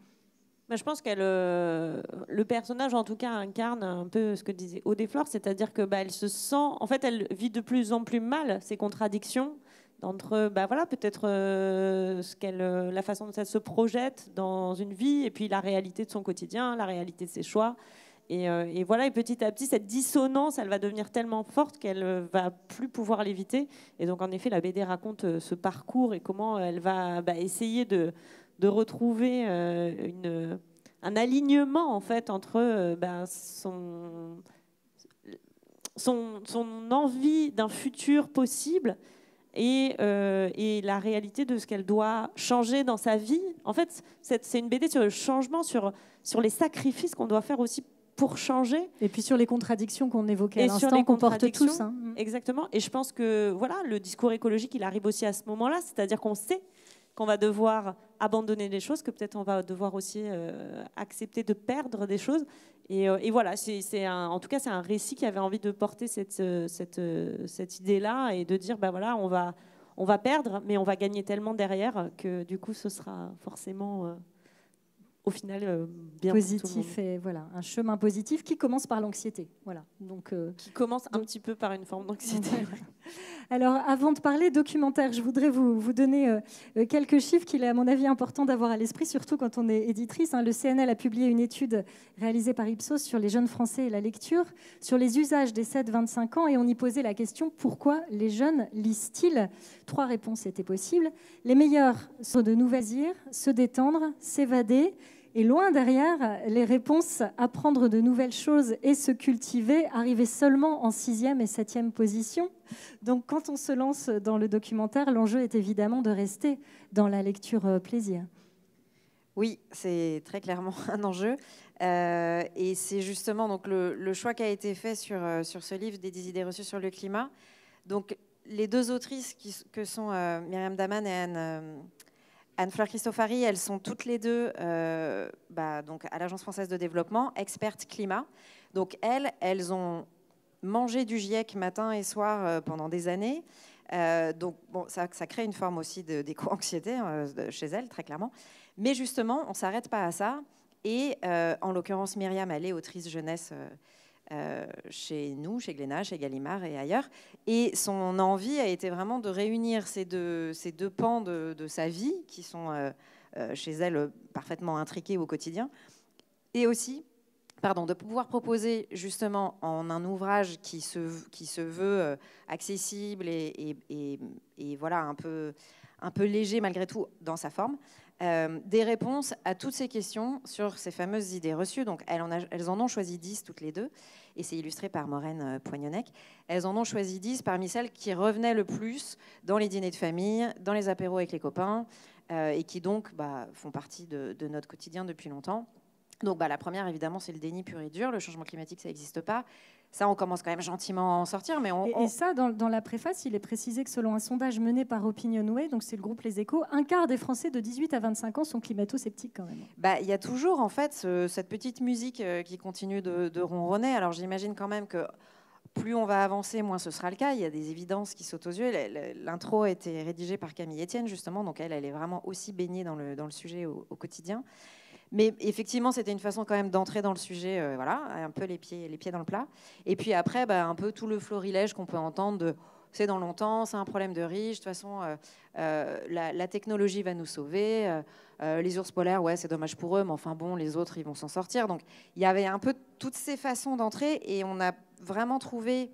[SPEAKER 2] Je pense qu'elle, le personnage en tout cas incarne un peu ce que disait Aude et Flore, c'est-à-dire que elle se sent, en fait, elle vit de plus en plus mal ces contradictions entre, voilà, peut-être la façon dont elle se projette dans une vie et puis la réalité de son quotidien, la réalité de ses choix. Et voilà, et petit à petit, cette dissonance, elle va devenir tellement forte qu'elle va plus pouvoir l'éviter. Et donc, en effet, la BD raconte ce parcours et comment elle va essayer de retrouver un alignement en fait entre son envie d'un futur possible et la réalité de ce qu'elle doit changer dans sa vie. En fait, c'est une BD sur le changement, sur les sacrifices qu'on doit faire aussi pour changer.
[SPEAKER 1] Et puis sur les contradictions qu'on évoquait à l'instant, qu'on porte tous. Hein.
[SPEAKER 2] Exactement. Et je pense que voilà, le discours écologique, il arrive aussi à ce moment-là, c'est-à-dire qu'on sait qu'on va devoir abandonner des choses, que peut-être on va devoir aussi accepter de perdre des choses. Et voilà, en tout cas, c'est un récit qui avait envie de porter cette idée-là et de dire, voilà, on va perdre, mais on va gagner tellement derrière que du coup, ce sera forcément... au final, bien
[SPEAKER 1] positif, et voilà, un chemin positif qui commence par l'anxiété. Voilà. Donc,
[SPEAKER 2] qui commence un petit peu par une forme d'anxiété.
[SPEAKER 1] Alors, avant de parler documentaire, je voudrais vous donner quelques chiffres qu'il est, à mon avis, important d'avoir à l'esprit, surtout quand on est éditrice. Le CNL a publié une étude réalisée par Ipsos sur les jeunes Français et la lecture, sur les usages des 7-25 ans, et on y posait la question, pourquoi les jeunes lisent-ils ? 3 réponses étaient possibles. Les meilleurs sont de nouvelles loisirs, se détendre, s'évader. Et loin derrière, les réponses apprendre de nouvelles choses et se cultiver arrivaient seulement en 6e et 7e position. Donc quand on se lance dans le documentaire, l'enjeu est évidemment de rester dans la lecture plaisir.
[SPEAKER 3] Oui, c'est très clairement un enjeu. Et c'est justement donc, le choix qui a été fait sur ce livre des idées reçues sur le climat. Donc les 2 autrices que sont Myriam Daman et Anne-Fleur Cristofari, elles sont toutes les 2 donc à l'Agence française de développement, expertes climat. Donc elles ont mangé du GIEC matin et soir pendant des années. Donc bon, ça crée une forme aussi d'éco-anxiété chez elles, très clairement. Mais justement, on ne s'arrête pas à ça. Et en l'occurrence, Myriam, elle est autrice jeunesse chez nous, chez Glénat, chez Gallimard et ailleurs. Et son envie a été vraiment de réunir ces deux pans de sa vie qui sont chez elle parfaitement intriqués au quotidien, et aussi de pouvoir proposer justement en un ouvrage qui se veut accessible et voilà, un peu léger malgré tout dans sa forme, des réponses à toutes ces questions sur ces fameuses idées reçues. Donc elles en ont choisi 10 toutes les deux, et c'est illustré par Maureen Poignonnec. Elles en ont choisi 10 parmi celles qui revenaient le plus dans les dîners de famille, dans les apéros avec les copains, et qui donc font partie de notre quotidien depuis longtemps. Donc la première, évidemment, c'est le déni pur et dur. Le changement climatique, ça n'existe pas. Ça, on commence quand même gentiment à en sortir. Mais
[SPEAKER 1] Et ça, dans la préface, il est précisé que selon un sondage mené par Opinionway, donc c'est le groupe Les Échos, un quart des Français de 18 à 25 ans sont climato-sceptiques quand même.
[SPEAKER 3] Il y a toujours, en fait, cette petite musique qui continue de ronronner. Alors j'imagine quand même que plus on va avancer, moins ce sera le cas. Il y a des évidences qui sautent aux yeux. L'intro a été rédigée par Camille Etienne, justement. Donc elle est vraiment aussi baignée dans le sujet au quotidien. Mais effectivement, c'était une façon quand même d'entrer dans le sujet, voilà, un peu les pieds dans le plat. Et puis après, un peu tout le florilège qu'on peut entendre de c'est dans longtemps, c'est un problème de riches, de toute façon, la technologie va nous sauver, les ours polaires, ouais, c'est dommage pour eux, mais enfin bon, les autres, ils vont s'en sortir. Donc il y avait un peu toutes ces façons d'entrer, et on a vraiment trouvé,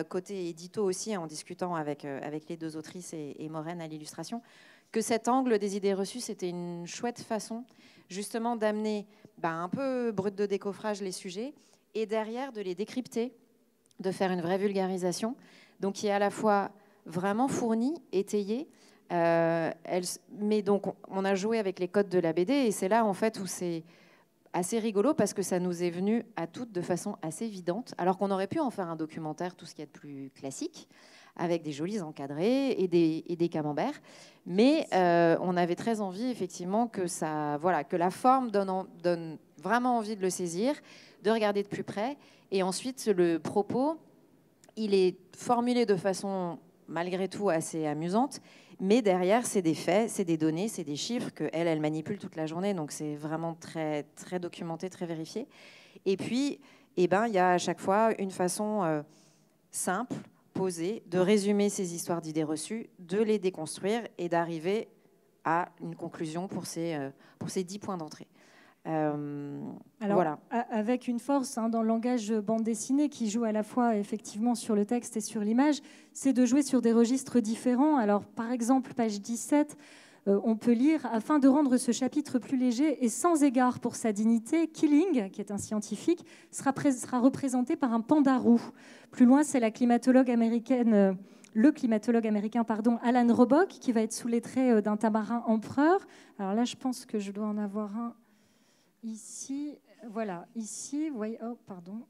[SPEAKER 3] côté édito aussi, en discutant avec les deux autrices et Maureen à l'illustration, que cet angle des idées reçues, c'était une chouette façon justement d'amener un peu brut de décoffrage les sujets, et derrière de les décrypter, de faire une vraie vulgarisation, donc qui est à la fois vraiment fournie, étayée, mais donc on a joué avec les codes de la BD, et c'est là en fait où c'est assez rigolo, parce que ça nous est venu à toutes de façon assez évidente, alors qu'on aurait pu en faire un documentaire, tout ce qui est de plus classique, avec des jolis encadrés et des camemberts. Mais on avait très envie, effectivement, que la forme donne vraiment envie de le saisir, de regarder de plus près. Et ensuite, le propos, il est formulé de façon, malgré tout, assez amusante. Mais derrière, c'est des faits, c'est des données, c'est des chiffres qu'elle manipule toute la journée. Donc, c'est vraiment très, très documenté, très vérifié. Et puis, il y a à chaque fois une façon simple, posée, de résumer ces histoires d'idées reçues, de les déconstruire et d'arriver à une conclusion pour ces 10 points d'entrée.
[SPEAKER 1] Alors,
[SPEAKER 3] voilà.
[SPEAKER 1] Avec une force dans le langage bande dessinée qui joue à la fois effectivement sur le texte et sur l'image, c'est de jouer sur des registres différents. Alors, par exemple, page 17, on peut lire « Afin de rendre ce chapitre plus léger et sans égard pour sa dignité, Killing, qui est un scientifique, sera représenté par un panda roux. » Plus loin, c'est le climatologue américain, Alan Robock, qui va être sous les traits d'un tamarin empereur. Alors là, je pense que je dois en avoir un ici. Voilà, ici, vous voyez, oh, pardon.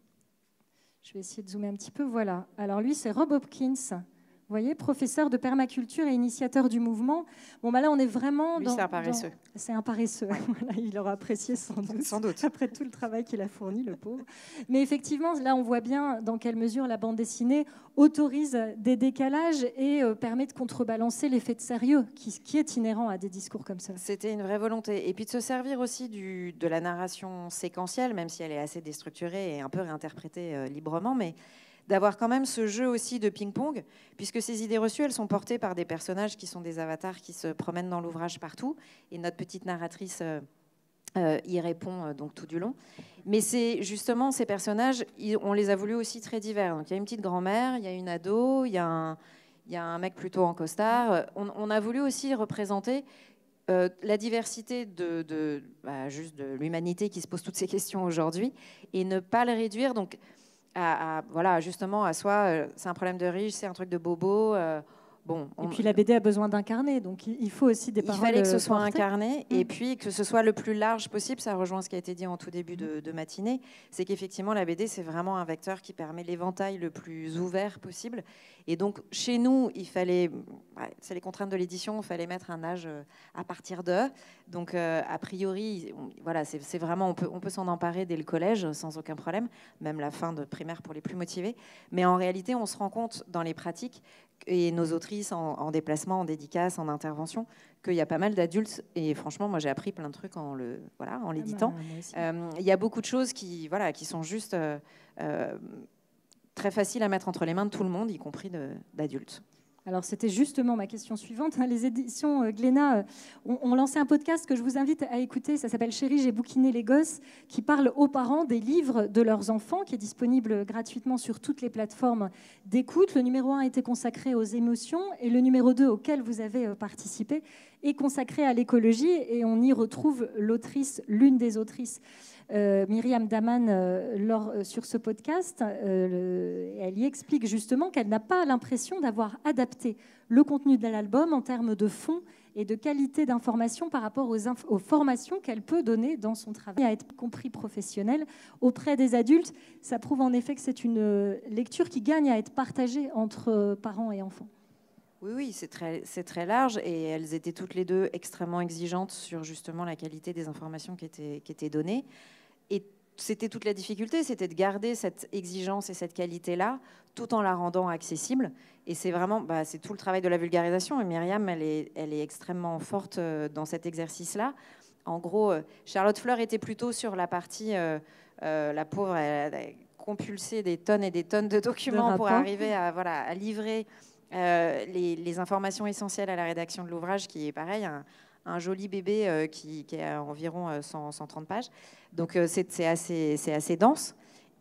[SPEAKER 1] Je vais essayer de zoomer un petit peu. Voilà. Alors lui, c'est Rob Hopkins. Vous voyez, professeur de permaculture et initiateur du mouvement. Bon, là, on est vraiment
[SPEAKER 3] Lui, c'est un paresseux.
[SPEAKER 1] C'est un paresseux. Voilà, il aura apprécié sans doute. Après tout le travail qu'il a fourni, le pauvre. Mais effectivement, là, on voit bien dans quelle mesure la bande dessinée autorise des décalages et permet de contrebalancer l'effet de sérieux qui est inhérent à des discours comme ça.
[SPEAKER 3] C'était une vraie volonté. Et puis de se servir aussi de la narration séquentielle, même si elle est assez déstructurée et un peu réinterprétée librement, mais d'avoir quand même ce jeu aussi de ping-pong, puisque ces idées reçues, elles sont portées par des personnages qui sont des avatars qui se promènent dans l'ouvrage partout, et notre petite narratrice y répond donc tout du long. Mais c'est justement ces personnages, on les a voulu aussi très divers. Donc il y a une petite grand-mère, il y a une ado, il y a un mec plutôt en costard. On a voulu aussi représenter la diversité juste de l'humanité qui se pose toutes ces questions aujourd'hui, et ne pas le réduire donc voilà, justement, à soi, c'est un problème de riche, c'est un truc de bobo.
[SPEAKER 1] Et puis la BD a besoin d'incarner, donc il faut aussi des paroles.
[SPEAKER 3] Il fallait que ce soit incarné, et puis que ce soit le plus large possible. Ça rejoint ce qui a été dit en tout début de matinée, c'est qu'effectivement la BD, c'est vraiment un vecteur qui permet l'éventail le plus ouvert possible. Et donc chez nous, il fallait, c'est les contraintes de l'édition, il fallait mettre un âge à partir de. Donc a priori, voilà, c'est vraiment, on peut s'en emparer dès le collège sans aucun problème, même la fin de primaire pour les plus motivés. Mais en réalité, on se rend compte dans les pratiques et nos autrices en déplacement, en dédicace, en intervention, qu'il y a pas mal d'adultes. Et franchement, moi, j'ai appris plein de trucs en l'éditant. Il y a beaucoup de choses qui sont juste très faciles à mettre entre les mains de tout le monde, y compris d'adultes.
[SPEAKER 1] Alors, c'était justement ma question suivante. Les éditions Glénat ont lancé un podcast que je vous invite à écouter. Ça s'appelle « Chérie, j'ai bouquiné les gosses », qui parle aux parents des livres de leurs enfants, qui est disponible gratuitement sur toutes les plateformes d'écoute. Le numéro 1 était consacré aux émotions et le numéro 2, auquel vous avez participé, est consacré à l'écologie. Et on y retrouve l'une des autrices, Myriam Daman, sur ce podcast. Elle y explique justement qu'elle n'a pas l'impression d'avoir adapté le contenu de l'album en termes de fond et de qualité d'information par rapport aux formations qu'elle peut donner dans son travail, à être compris professionnel auprès des adultes. Ça prouve en effet que c'est une lecture qui gagne à être partagée entre parents et enfants.
[SPEAKER 3] Oui, c'est très large, et elles étaient toutes les deux extrêmement exigeantes sur justement la qualité des informations qui étaient données. Et c'était toute la difficulté, c'était de garder cette exigence et cette qualité-là, tout en la rendant accessible. Et c'est vraiment, c'est tout le travail de la vulgarisation. Et Myriam, elle est extrêmement forte dans cet exercice-là. En gros, Charlotte Fleur était plutôt sur la partie, la pauvre, elle a compulsé des tonnes et des tonnes de documents pour arriver à livrer les informations essentielles à la rédaction de l'ouvrage, qui est pareil, un joli bébé qui a environ 130 pages. Donc c'est assez dense.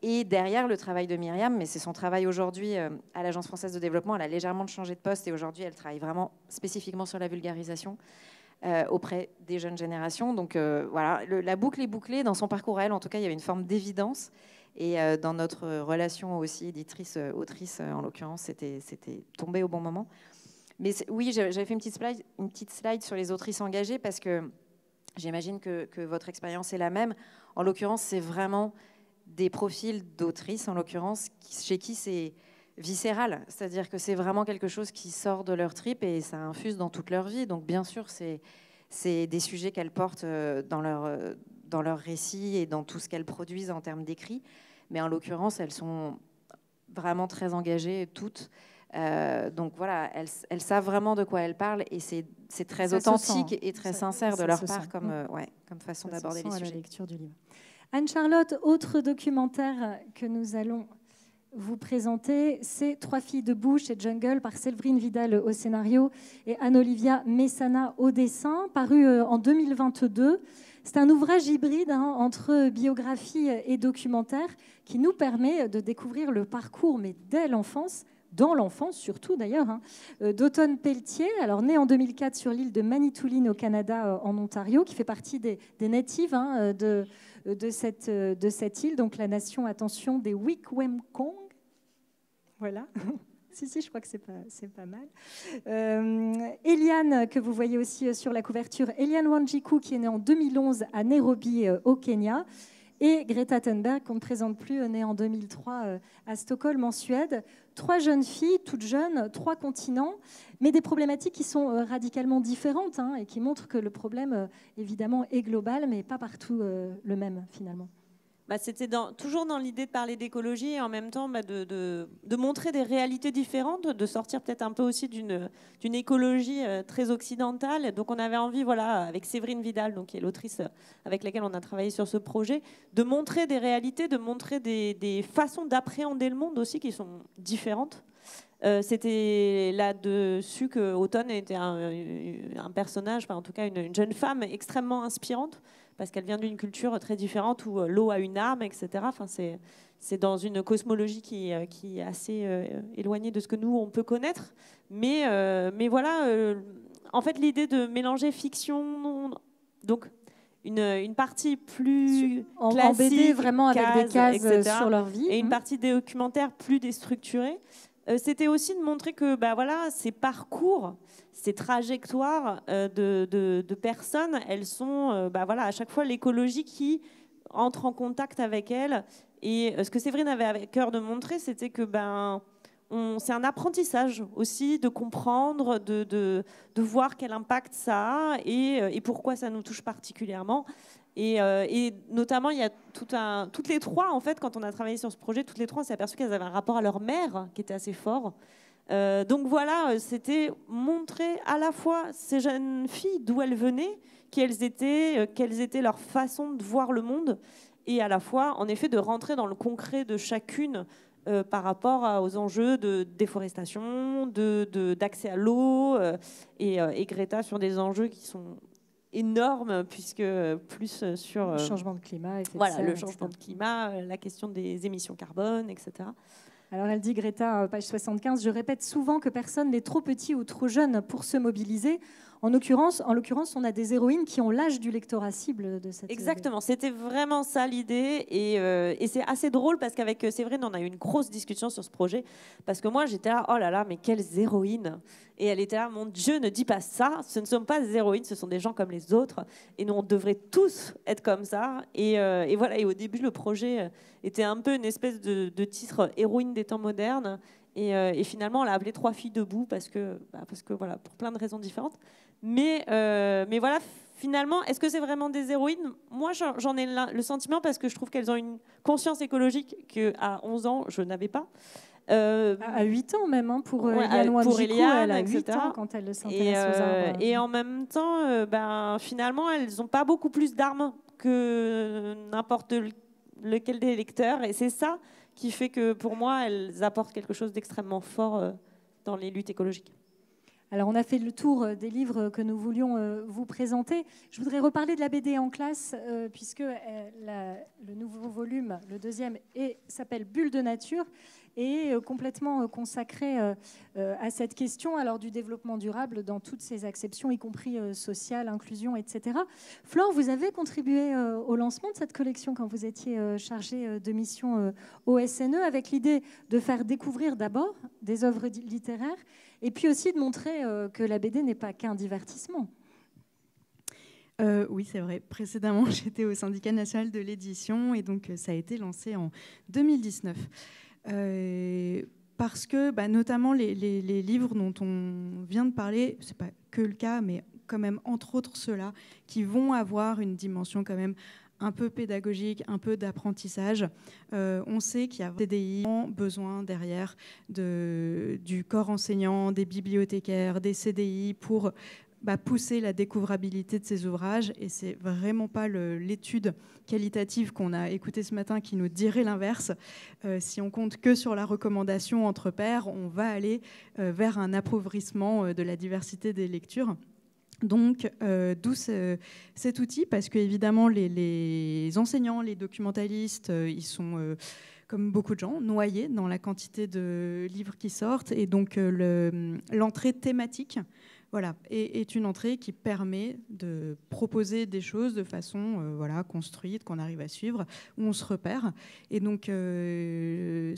[SPEAKER 3] Et derrière, le travail de Myriam, mais c'est son travail aujourd'hui à l'Agence française de développement, elle a légèrement changé de poste et aujourd'hui, elle travaille vraiment spécifiquement sur la vulgarisation auprès des jeunes générations. Donc voilà, la boucle est bouclée. Dans son parcours, elle, en tout cas, il y avait une forme d'évidence. Et dans notre relation aussi éditrice-autrice, en l'occurrence, c'était tombé au bon moment. Mais oui, j'avais fait une petite slide sur les autrices engagées parce que j'imagine que votre expérience est la même. En l'occurrence, c'est vraiment des profils d'autrices, en l'occurrence, chez qui c'est viscéral. C'est-à-dire que c'est vraiment quelque chose qui sort de leur tripes et ça infuse dans toute leur vie. Donc bien sûr, c'est des sujets qu'elles portent dans leur récit et dans tout ce qu'elles produisent en termes d'écrit. Mais en l'occurrence, elles sont vraiment très engagées, toutes. Donc voilà, elles savent vraiment de quoi elles parlent et c'est très authentique et très sincère de leur part comme façon d'aborder les sujets.
[SPEAKER 1] À la lecture du livre. Anne-Charlotte, autre documentaire que nous allons vous présenter, c'est 3 filles debout chez Jungle par Séverine Vidal au scénario et Anne-Olivia Messana au dessin, paru en 2022. C'est un ouvrage hybride entre biographie et documentaire qui nous permet de découvrir le parcours, mais dès l'enfance, dans l'enfance surtout d'ailleurs, d'Automne Pelletier, alors née en 2004 sur l'île de Manitoulin au Canada, en Ontario, qui fait partie des natives de cette île, donc la nation, attention, des Wik-Wem-Kong. Voilà. Si, je crois que c'est pas mal. Eliane, que vous voyez aussi sur la couverture, Eliane Wanjiku, qui est née en 2011 à Nairobi, au Kenya, et Greta Thunberg, qu'on ne présente plus, née en 2003 à Stockholm, en Suède. 3 jeunes filles, toutes jeunes, 3 continents, mais des problématiques qui sont radicalement différentes et qui montrent que le problème, évidemment, est global, mais pas partout le même, finalement.
[SPEAKER 2] C'était toujours dans l'idée de parler d'écologie et en même temps de montrer des réalités différentes, de sortir peut-être un peu aussi d'une écologie très occidentale. Donc on avait envie, avec Séverine Vidal, donc, qui est l'autrice avec laquelle on a travaillé sur ce projet, de montrer des réalités, de montrer des façons d'appréhender le monde aussi qui sont différentes. C'était là-dessus que Automne était un personnage, en tout cas une jeune femme extrêmement inspirante, parce qu'elle vient d'une culture très différente où l'eau a une âme, etc. C'est dans une cosmologie qui est assez éloignée de ce que nous, on peut connaître. Mais voilà, en fait, l'idée de mélanger fiction, donc une partie plus classique,
[SPEAKER 1] en BD, vraiment avec des cases,
[SPEAKER 2] etc.,
[SPEAKER 1] sur leur vie.
[SPEAKER 2] Et une partie documentaire plus déstructurée. C'était aussi de montrer que ces parcours, ces trajectoires de personnes, elles sont à chaque fois l'écologie qui entre en contact avec elles. Et ce que Séverine avait à cœur de montrer, c'était que c'est un apprentissage aussi de comprendre, de voir quel impact ça a et pourquoi ça nous touche particulièrement. Et notamment, il y a toutes les 3, en fait, quand on a travaillé sur ce projet, toutes les 3, on s'est aperçu qu'elles avaient un rapport à leur mère qui était assez fort. Donc voilà, c'était montrer à la fois ces jeunes filles d'où elles venaient, quelles étaient leurs façons de voir le monde, et à la fois, en effet, de rentrer dans le concret de chacune par rapport aux enjeux de déforestation, d'accès à l'eau, et Greta sur des enjeux qui sont énormes, puisque plus sur...
[SPEAKER 1] le changement de climat,
[SPEAKER 2] voilà, le changement de climat, la question des émissions carbone, etc.
[SPEAKER 1] Alors elle dit, Greta, page 75, « Je répète souvent que personne n'est trop petit ou trop jeune pour se mobiliser. En l'occurrence, on a des héroïnes qui ont l'âge du lectorat cible de cette... »
[SPEAKER 2] Exactement, c'était vraiment ça l'idée. Et c'est assez drôle parce qu'avec Séverine, on a eu une grosse discussion sur ce projet. Parce que moi, j'étais là, oh là là, mais quelles héroïnes! Et elle était là, mon Dieu, ne dis pas ça. Ce ne sont pas des héroïnes, ce sont des gens comme les autres. Et nous, on devrait tous être comme ça. Et voilà, et au début, le projet était un peu une espèce de titre héroïne des temps modernes. Et finalement, on l'a appelé 3 filles debout parce que voilà, pour plein de raisons différentes. Mais voilà, finalement, est-ce que c'est vraiment des héroïnes? Moi, j'en ai le sentiment parce que je trouve qu'elles ont une conscience écologique qu'à 11 ans, je n'avais pas.
[SPEAKER 1] À 8 ans même, hein, pour
[SPEAKER 2] Eliane,
[SPEAKER 1] elle a 8
[SPEAKER 2] etc.
[SPEAKER 1] ans quand elle s'intéresse aux arbres.
[SPEAKER 2] Et en même temps, finalement, elles n'ont pas beaucoup plus d'armes que n'importe lequel des lecteurs. Et c'est ça qui fait que, pour moi, elles apportent quelque chose d'extrêmement fort dans les luttes écologiques.
[SPEAKER 1] Alors, on a fait le tour des livres que nous voulions vous présenter. Je voudrais reparler de la BD en classe, puisque le nouveau volume, le deuxième, s'appelle Bulle de nature, et est complètement consacré à cette question alors, du développement durable dans toutes ses acceptions, y compris sociale, inclusion, etc. Flore, vous avez contribué au lancement de cette collection quand vous étiez chargée de mission au SNE, avec l'idée de faire découvrir d'abord des œuvres littéraires, et puis aussi de montrer que la BD n'est pas qu'un divertissement.
[SPEAKER 4] Oui, c'est vrai. Précédemment, j'étais au syndicat national de l'édition et donc ça a été lancé en 2019. Parce que notamment les livres dont on vient de parler, c'est pas que le cas, mais quand même entre autres ceux-là, qui vont avoir une dimension quand même un peu pédagogique, un peu d'apprentissage. On sait qu'il y a des CDI besoin derrière du corps enseignant, des bibliothécaires, des CDI pour pousser la découvrabilité de ces ouvrages. Et c'est vraiment pas l'étude qualitative qu'on a écoutée ce matin qui nous dirait l'inverse. Si on compte que sur la recommandation entre pairs, on va aller vers un appauvrissement de la diversité des lectures. Donc, d'où cet outil, parce qu'évidemment, les enseignants, les documentalistes, ils sont, comme beaucoup de gens, noyés dans la quantité de livres qui sortent. Et donc, l'entrée thématique est une entrée qui permet de proposer des choses de façon construite, qu'on arrive à suivre, où on se repère. Et donc,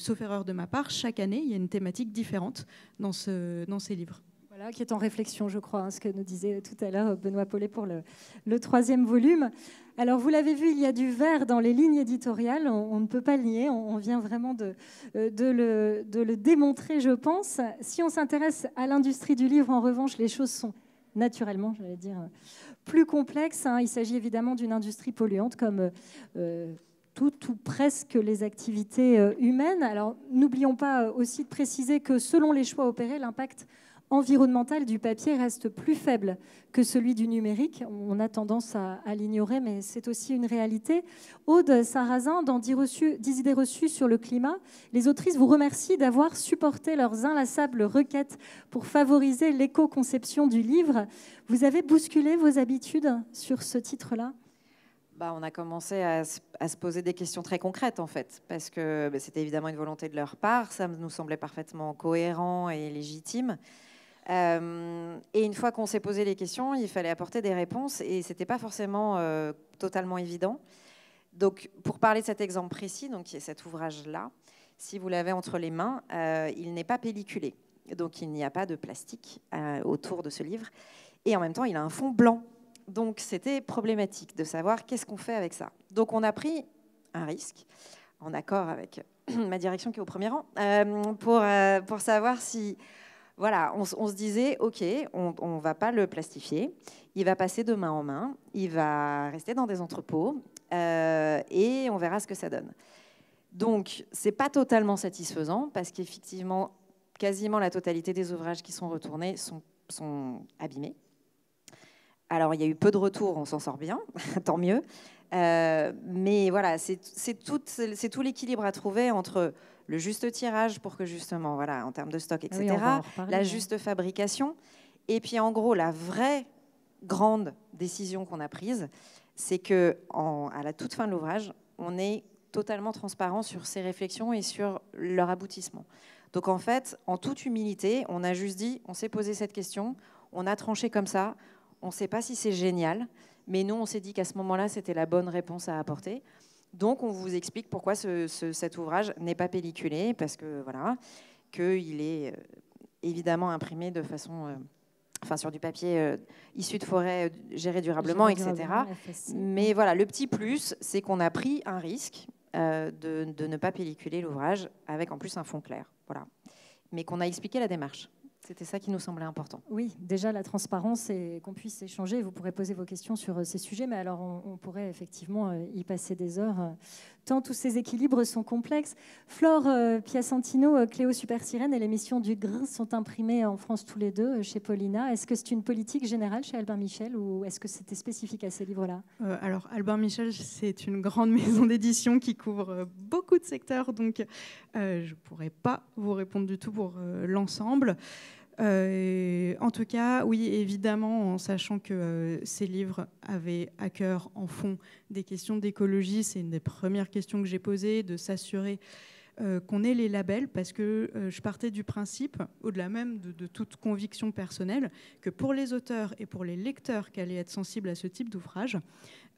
[SPEAKER 4] sauf erreur de ma part, chaque année, il y a une thématique différente dans ces livres.
[SPEAKER 1] Voilà, qui est en réflexion, je crois, ce que nous disait tout à l'heure Benoît Paulet pour le troisième volume. Alors, vous l'avez vu, il y a du vert dans les lignes éditoriales, on ne peut pas le nier, on vient vraiment de le démontrer, je pense. Si on s'intéresse à l'industrie du livre, en revanche, les choses sont naturellement, j'allais dire, plus complexes. Il s'agit évidemment d'une industrie polluante comme... tout ou presque les activités humaines. Alors, n'oublions pas aussi de préciser que selon les choix opérés, l'impact environnemental du papier reste plus faible que celui du numérique. On a tendance à l'ignorer, mais c'est aussi une réalité. Aude Sarrazin, dans 10 idées reçues sur le climat, les autrices vous remercient d'avoir supporté leurs inlassables requêtes pour favoriser l'éco-conception du livre. Vous avez bousculé vos habitudes sur ce titre-là ?
[SPEAKER 3] On a commencé à se poser des questions très concrètes, en fait, parce que c'était évidemment une volonté de leur part, ça nous semblait parfaitement cohérent et légitime. Et une fois qu'on s'est posé les questions, il fallait apporter des réponses, et ce n'était pas forcément totalement évident. Donc, pour parler de cet exemple précis, donc, qui est cet ouvrage-là, si vous l'avez entre les mains, il n'est pas pelliculé. Donc, il n'y a pas de plastique autour de ce livre. Et en même temps, il a un fond blanc. Donc, c'était problématique de savoir qu'est-ce qu'on fait avec ça. Donc, on a pris un risque, en accord avec ma direction qui est au premier rang, pour savoir si... Voilà, on se disait, OK, on ne va pas le plastifier, il va passer de main en main, il va rester dans des entrepôts, et on verra ce que ça donne. Donc, ce n'est pas totalement satisfaisant, parce qu'effectivement, quasiment la totalité des ouvrages qui sont retournés sont abîmés. Alors, il y a eu peu de retours, on s'en sort bien, tant mieux. Mais voilà, c'est tout l'équilibre à trouver entre le juste tirage pour que justement, voilà, en termes de stock, etc., la juste fabrication. Et puis, en gros, la vraie grande décision qu'on a prise, c'est qu'à la toute fin de l'ouvrage, on est totalement transparent sur ces réflexions et sur leur aboutissement. Donc, en fait, en toute humilité, on a juste dit, on s'est posé cette question, on a tranché comme ça. On ne sait pas si c'est génial, mais nous, on s'est dit qu'à ce moment-là, c'était la bonne réponse à apporter. Donc, on vous explique pourquoi cet ouvrage n'est pas pelliculé, parce que voilà, qu'il est évidemment imprimé de façon, sur du papier issu de forêts géré durablement, etc. Mais voilà, le petit plus, c'est qu'on a pris un risque de ne pas pelliculer l'ouvrage avec en plus un fond clair, voilà. Mais qu'on a expliqué la démarche. C'était ça qui nous semblait important.
[SPEAKER 1] Oui, déjà la transparence et qu'on puisse échanger. Vous pourrez poser vos questions sur ces sujets, mais alors on pourrait effectivement y passer des heures, tant tous ces équilibres sont complexes. Flore Piacentino, Cléo Super Sirène et l'émission du Grain sont imprimés en France tous les deux chez Paulina. Est-ce que c'est une politique générale chez Albin Michel ou est-ce que c'était spécifique à ces livres-là ?
[SPEAKER 4] Alors, Albin Michel, c'est une grande maison d'édition qui couvre beaucoup de secteurs, donc je ne pourrais pas vous répondre du tout pour l'ensemble. En tout cas, oui, évidemment, en sachant que ces livres avaient à cœur, en fond, des questions d'écologie, c'est une des premières questions que j'ai posées, de s'assurer qu'on ait les labels, parce que je partais du principe, au-delà même de toute conviction personnelle, que pour les auteurs et pour les lecteurs qui allaient être sensibles à ce type d'ouvrage,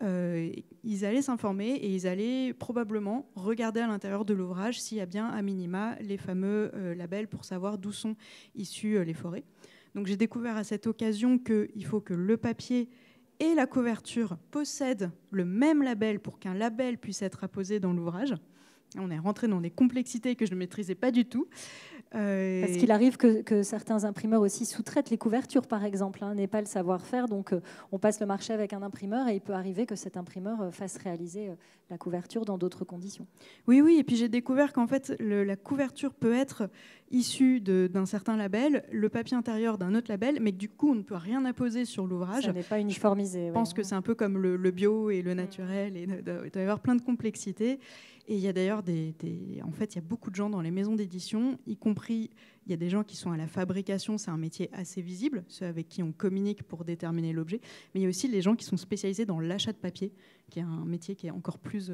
[SPEAKER 4] ils allaient s'informer et ils allaient probablement regarder à l'intérieur de l'ouvrage s'il y a bien à minima les fameux labels pour savoir d'où sont issues les forêts. Donc j'ai découvert à cette occasion qu'il faut que le papier et la couverture possèdent le même label pour qu'un label puisse être apposé dans l'ouvrage. On est rentré dans des complexités que je ne maîtrisais pas du tout.
[SPEAKER 1] Parce qu'il arrive que certains imprimeurs aussi sous-traitent les couvertures, par exemple, n'est pas le savoir-faire. Donc, on passe le marché avec un imprimeur et il peut arriver que cet imprimeur fasse réaliser la couverture dans d'autres conditions.
[SPEAKER 4] Oui, et puis j'ai découvert qu'en fait, la couverture peut être issue d'un certain label, le papier intérieur d'un autre label, mais que du coup, on ne peut rien apposer sur l'ouvrage.
[SPEAKER 1] Ça n'est pas uniformisé.
[SPEAKER 4] Je pense que c'est un peu comme le bio et le naturel. Et il doit y avoir plein de complexités. Et il y a d'ailleurs en fait, il y a beaucoup de gens dans les maisons d'édition, y compris, il y a des gens qui sont à la fabrication, c'est un métier assez visible, ceux avec qui on communique pour déterminer l'objet, mais il y a aussi les gens qui sont spécialisés dans l'achat de papier, qui est un métier qui est encore plus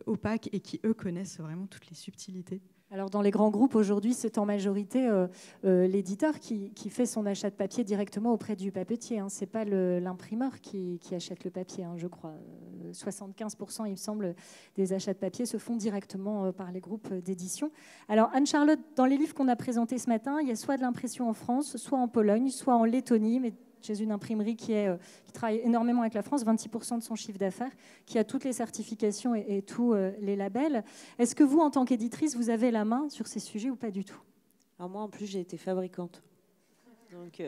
[SPEAKER 4] opaque et qui, eux, connaissent vraiment toutes les subtilités.
[SPEAKER 1] Alors dans les grands groupes aujourd'hui, c'est en majorité l'éditeur qui fait son achat de papier directement auprès du papetier. Ce n'est pas l'imprimeur qui achète le papier, je crois. 75%, il me semble, des achats de papier se font directement par les groupes d'édition. Alors Anne-Charlotte, dans les livres qu'on a présentés ce matin, il y a soit de l'impression en France, soit en Pologne, soit en Lettonie, mais chez une imprimerie qui travaille énormément avec la France, 26% de son chiffre d'affaires, qui a toutes les certifications et tous les labels. Est-ce que vous, en tant qu'éditrice, vous avez la main sur ces sujets ou pas du tout ?
[SPEAKER 2] Alors moi, en plus, j'ai été fabricante. Donc,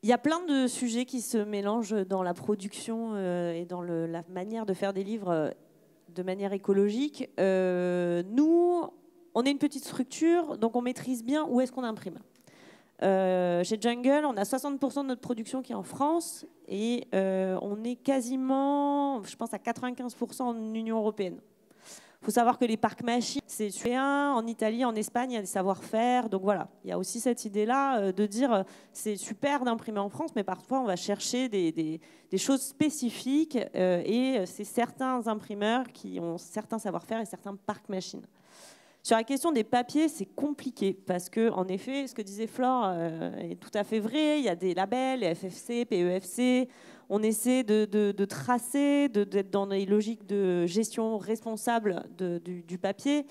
[SPEAKER 2] il y a plein de sujets qui se mélangent dans la production et dans la manière de faire des livres de manière écologique. Nous, on est une petite structure, donc on maîtrise bien où est-ce qu'on imprime. Chez Jungle, on a 60% de notre production qui est en France et on est quasiment, je pense, à 95% en Union européenne. Il faut savoir que les parcs machines, c'est super. En Italie, en Espagne, il y a des savoir-faire. Donc voilà, il y a aussi cette idée-là de dire c'est super d'imprimer en France, mais parfois on va chercher des choses spécifiques et c'est certains imprimeurs qui ont certains savoir-faire et certains parcs machines. Sur la question des papiers, c'est compliqué parce que, en effet, ce que disait Flore est tout à fait vrai. Il y a des labels, FFC, PEFC. On essaie de tracer, d'être dans des logiques de gestion responsable du papier.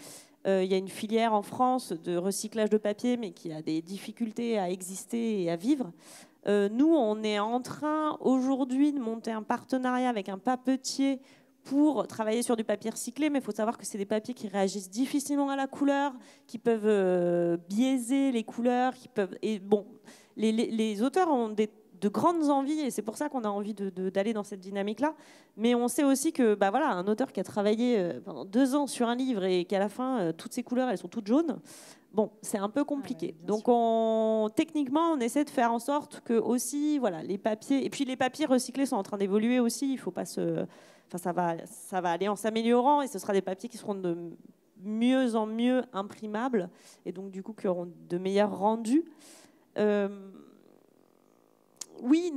[SPEAKER 2] Il y a une filière en France de recyclage de papier, mais qui a des difficultés à exister et à vivre. Nous, on est en train aujourd'hui de monter un partenariat avec un papetier pour travailler sur du papier recyclé, mais il faut savoir que c'est des papiers qui réagissent difficilement à la couleur, qui peuvent biaiser les couleurs, qui peuvent... Et bon, les auteurs ont de grandes envies, et c'est pour ça qu'on a envie d'aller dans cette dynamique-là. Mais on sait aussi que voilà, un auteur qui a travaillé pendant 2 ans sur un livre et qu'à la fin, toutes ses couleurs, elles sont toutes jaunes, bon, c'est un peu compliqué. Donc, techniquement, on essaie de faire en sorte que aussi, voilà, les papiers... Et puis, les papiers recyclés sont en train d'évoluer aussi. Il faut pas se... Enfin, ça va aller en s'améliorant, et ce sera des papiers qui seront de mieux en mieux imprimables, et donc, du coup, qui auront de meilleurs rendus. Oui,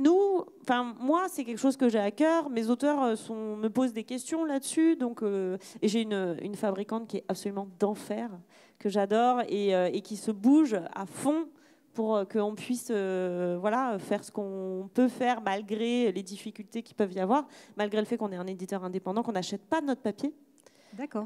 [SPEAKER 2] moi, c'est quelque chose que j'ai à cœur. Mes auteurs me posent des questions là-dessus. Et j'ai une fabricante qui est absolument d'enfer, que j'adore, et qui se bouge à fond pour qu'on puisse faire ce qu'on peut faire malgré les difficultés qu'il peuvent y avoir, malgré le fait qu'on est un éditeur indépendant, qu'on n'achète pas notre papier.
[SPEAKER 1] D'accord.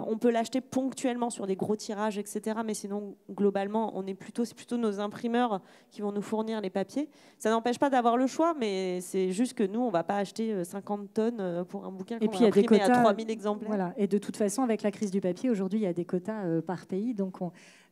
[SPEAKER 2] On peut l'acheter ponctuellement sur des gros tirages, etc. Mais sinon, globalement, c'est plutôt nos imprimeurs qui vont nous fournir les papiers. Ça n'empêche pas d'avoir le choix, mais c'est juste que nous, on ne va pas acheter 50 tonnes pour un bouquin qu'on va imprimer à 3000 exemplaires.
[SPEAKER 1] Voilà. Et de toute façon, avec la crise du papier, aujourd'hui, il y a des quotas par pays. Donc,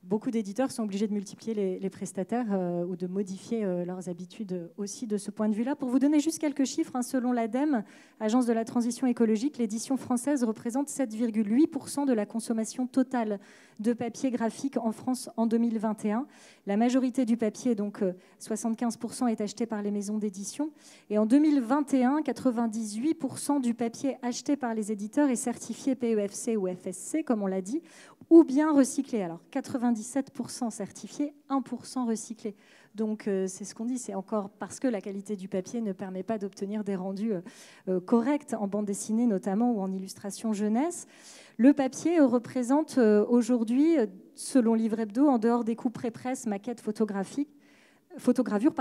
[SPEAKER 1] beaucoup d'éditeurs sont obligés de multiplier les prestataires ou de modifier leurs habitudes aussi de ce point de vue-là. Pour vous donner juste quelques chiffres, selon l'ADEME, Agence de la transition écologique, l'édition française représente 7,8% de la consommation totale de papier graphique en France en 2021. La majorité du papier, donc 75%, est acheté par les maisons d'édition. Et en 2021, 98% du papier acheté par les éditeurs est certifié PEFC ou FSC, comme on l'a dit, ou bien recyclé. Alors 97% certifié, 1% recyclé. Donc c'est ce qu'on dit, c'est encore parce que la qualité du papier ne permet pas d'obtenir des rendus corrects en bande dessinée notamment ou en illustration jeunesse. Le papier représente aujourd'hui, selon Livre Hebdo, en dehors des coûts pré-presse, maquettes, photogravure,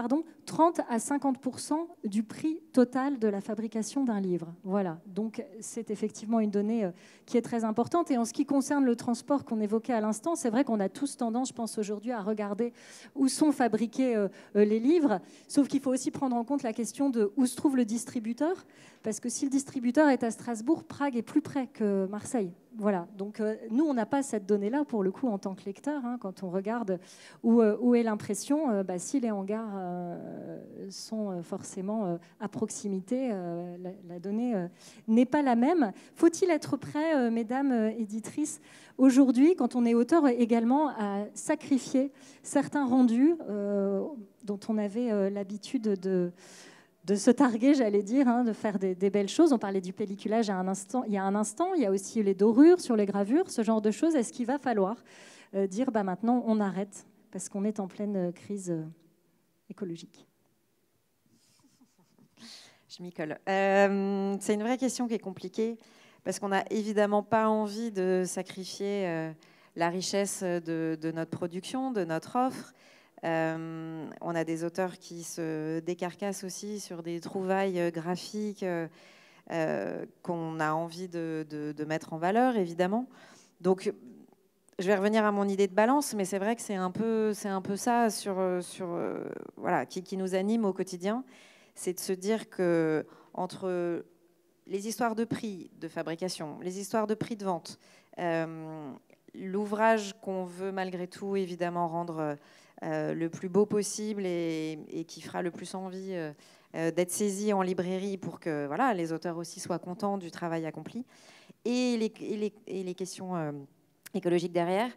[SPEAKER 1] 30 à 50% du prix total de la fabrication d'un livre. Voilà, donc c'est effectivement une donnée qui est très importante. Et en ce qui concerne le transport qu'on évoquait à l'instant, c'est vrai qu'on a tous tendance, je pense aujourd'hui, à regarder où sont fabriqués les livres, sauf qu'il faut aussi prendre en compte la question de où se trouve le distributeur, parce que si le distributeur est à Strasbourg, Prague est plus près que Marseille. Voilà, donc nous, on n'a pas cette donnée-là, pour le coup, en tant que lecteur. Quand on regarde où est l'impression, si les hangars sont forcément à proximité, la donnée n'est pas la même. Faut-il être prêt, mesdames éditrices, aujourd'hui, quand on est auteur également, à sacrifier certains rendus dont on avait l'habitude de se targuer, j'allais dire, de faire des belles choses. On parlait du pelliculage il y a un instant. Il y a aussi les dorures sur les gravures, ce genre de choses. Est-ce qu'il va falloir dire maintenant on arrête parce qu'on est en pleine crise écologique?
[SPEAKER 3] Je m'y colle. C'est une vraie question qui est compliquée parce qu'on n'a évidemment pas envie de sacrifier la richesse de notre production, de notre offre. On a des auteurs qui se décarcassent aussi sur des trouvailles graphiques qu'on a envie de mettre en valeur, évidemment. Donc, je vais revenir à mon idée de balance, mais c'est vrai que c'est un peu ça qui nous anime au quotidien. C'est de se dire que entre les histoires de prix de fabrication, les histoires de prix de vente, l'ouvrage qu'on veut malgré tout évidemment rendre le plus beau possible et qui fera le plus envie d'être saisi en librairie pour que les auteurs aussi soient contents du travail accompli, et les questions écologiques derrière.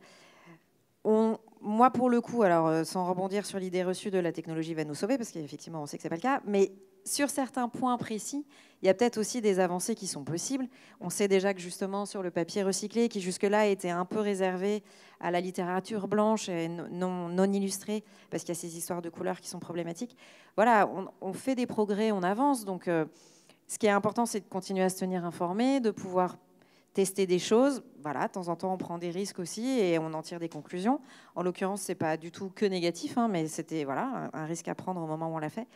[SPEAKER 3] Moi, pour le coup, alors sans rebondir sur l'idée reçue de la technologie va nous sauver, parce qu'effectivement, on sait que ce n'est pas le cas, mais sur certains points précis, il y a peut-être aussi des avancées qui sont possibles. On sait déjà que justement sur le papier recyclé, qui jusque-là était un peu réservé à la littérature blanche et non illustrée, parce qu'il y a ces histoires de couleurs qui sont problématiques. Voilà, on fait des progrès, on avance. Donc, ce qui est important, c'est de continuer à se tenir informé, de pouvoir tester des choses. Voilà, de temps en temps, on prend des risques aussi et on en tire des conclusions. En l'occurrence, c'est pas du tout que négatif, mais c'était un risque à prendre au moment où on l'a fait.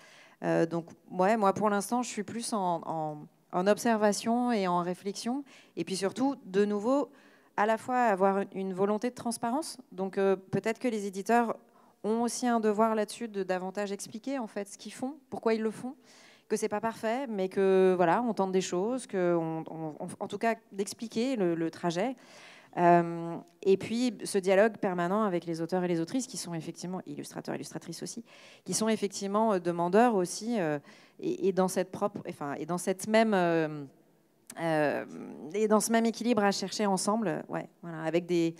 [SPEAKER 3] Donc, ouais, moi, pour l'instant, je suis plus en observation et en réflexion. Et puis surtout, de nouveau, à la fois avoir une volonté de transparence. Donc, peut-être que les éditeurs ont aussi un devoir là-dessus de davantage expliquer en fait ce qu'ils font, pourquoi ils le font, que c'est pas parfait, mais que on tente des choses, en tout cas d'expliquer le trajet. Et puis ce dialogue permanent avec les auteurs et les autrices qui sont effectivement, illustrateurs, illustratrices aussi, qui sont effectivement demandeurs aussi, et dans cette propre, enfin, et dans cette même et dans ce même équilibre à chercher ensemble, ouais, voilà, avec des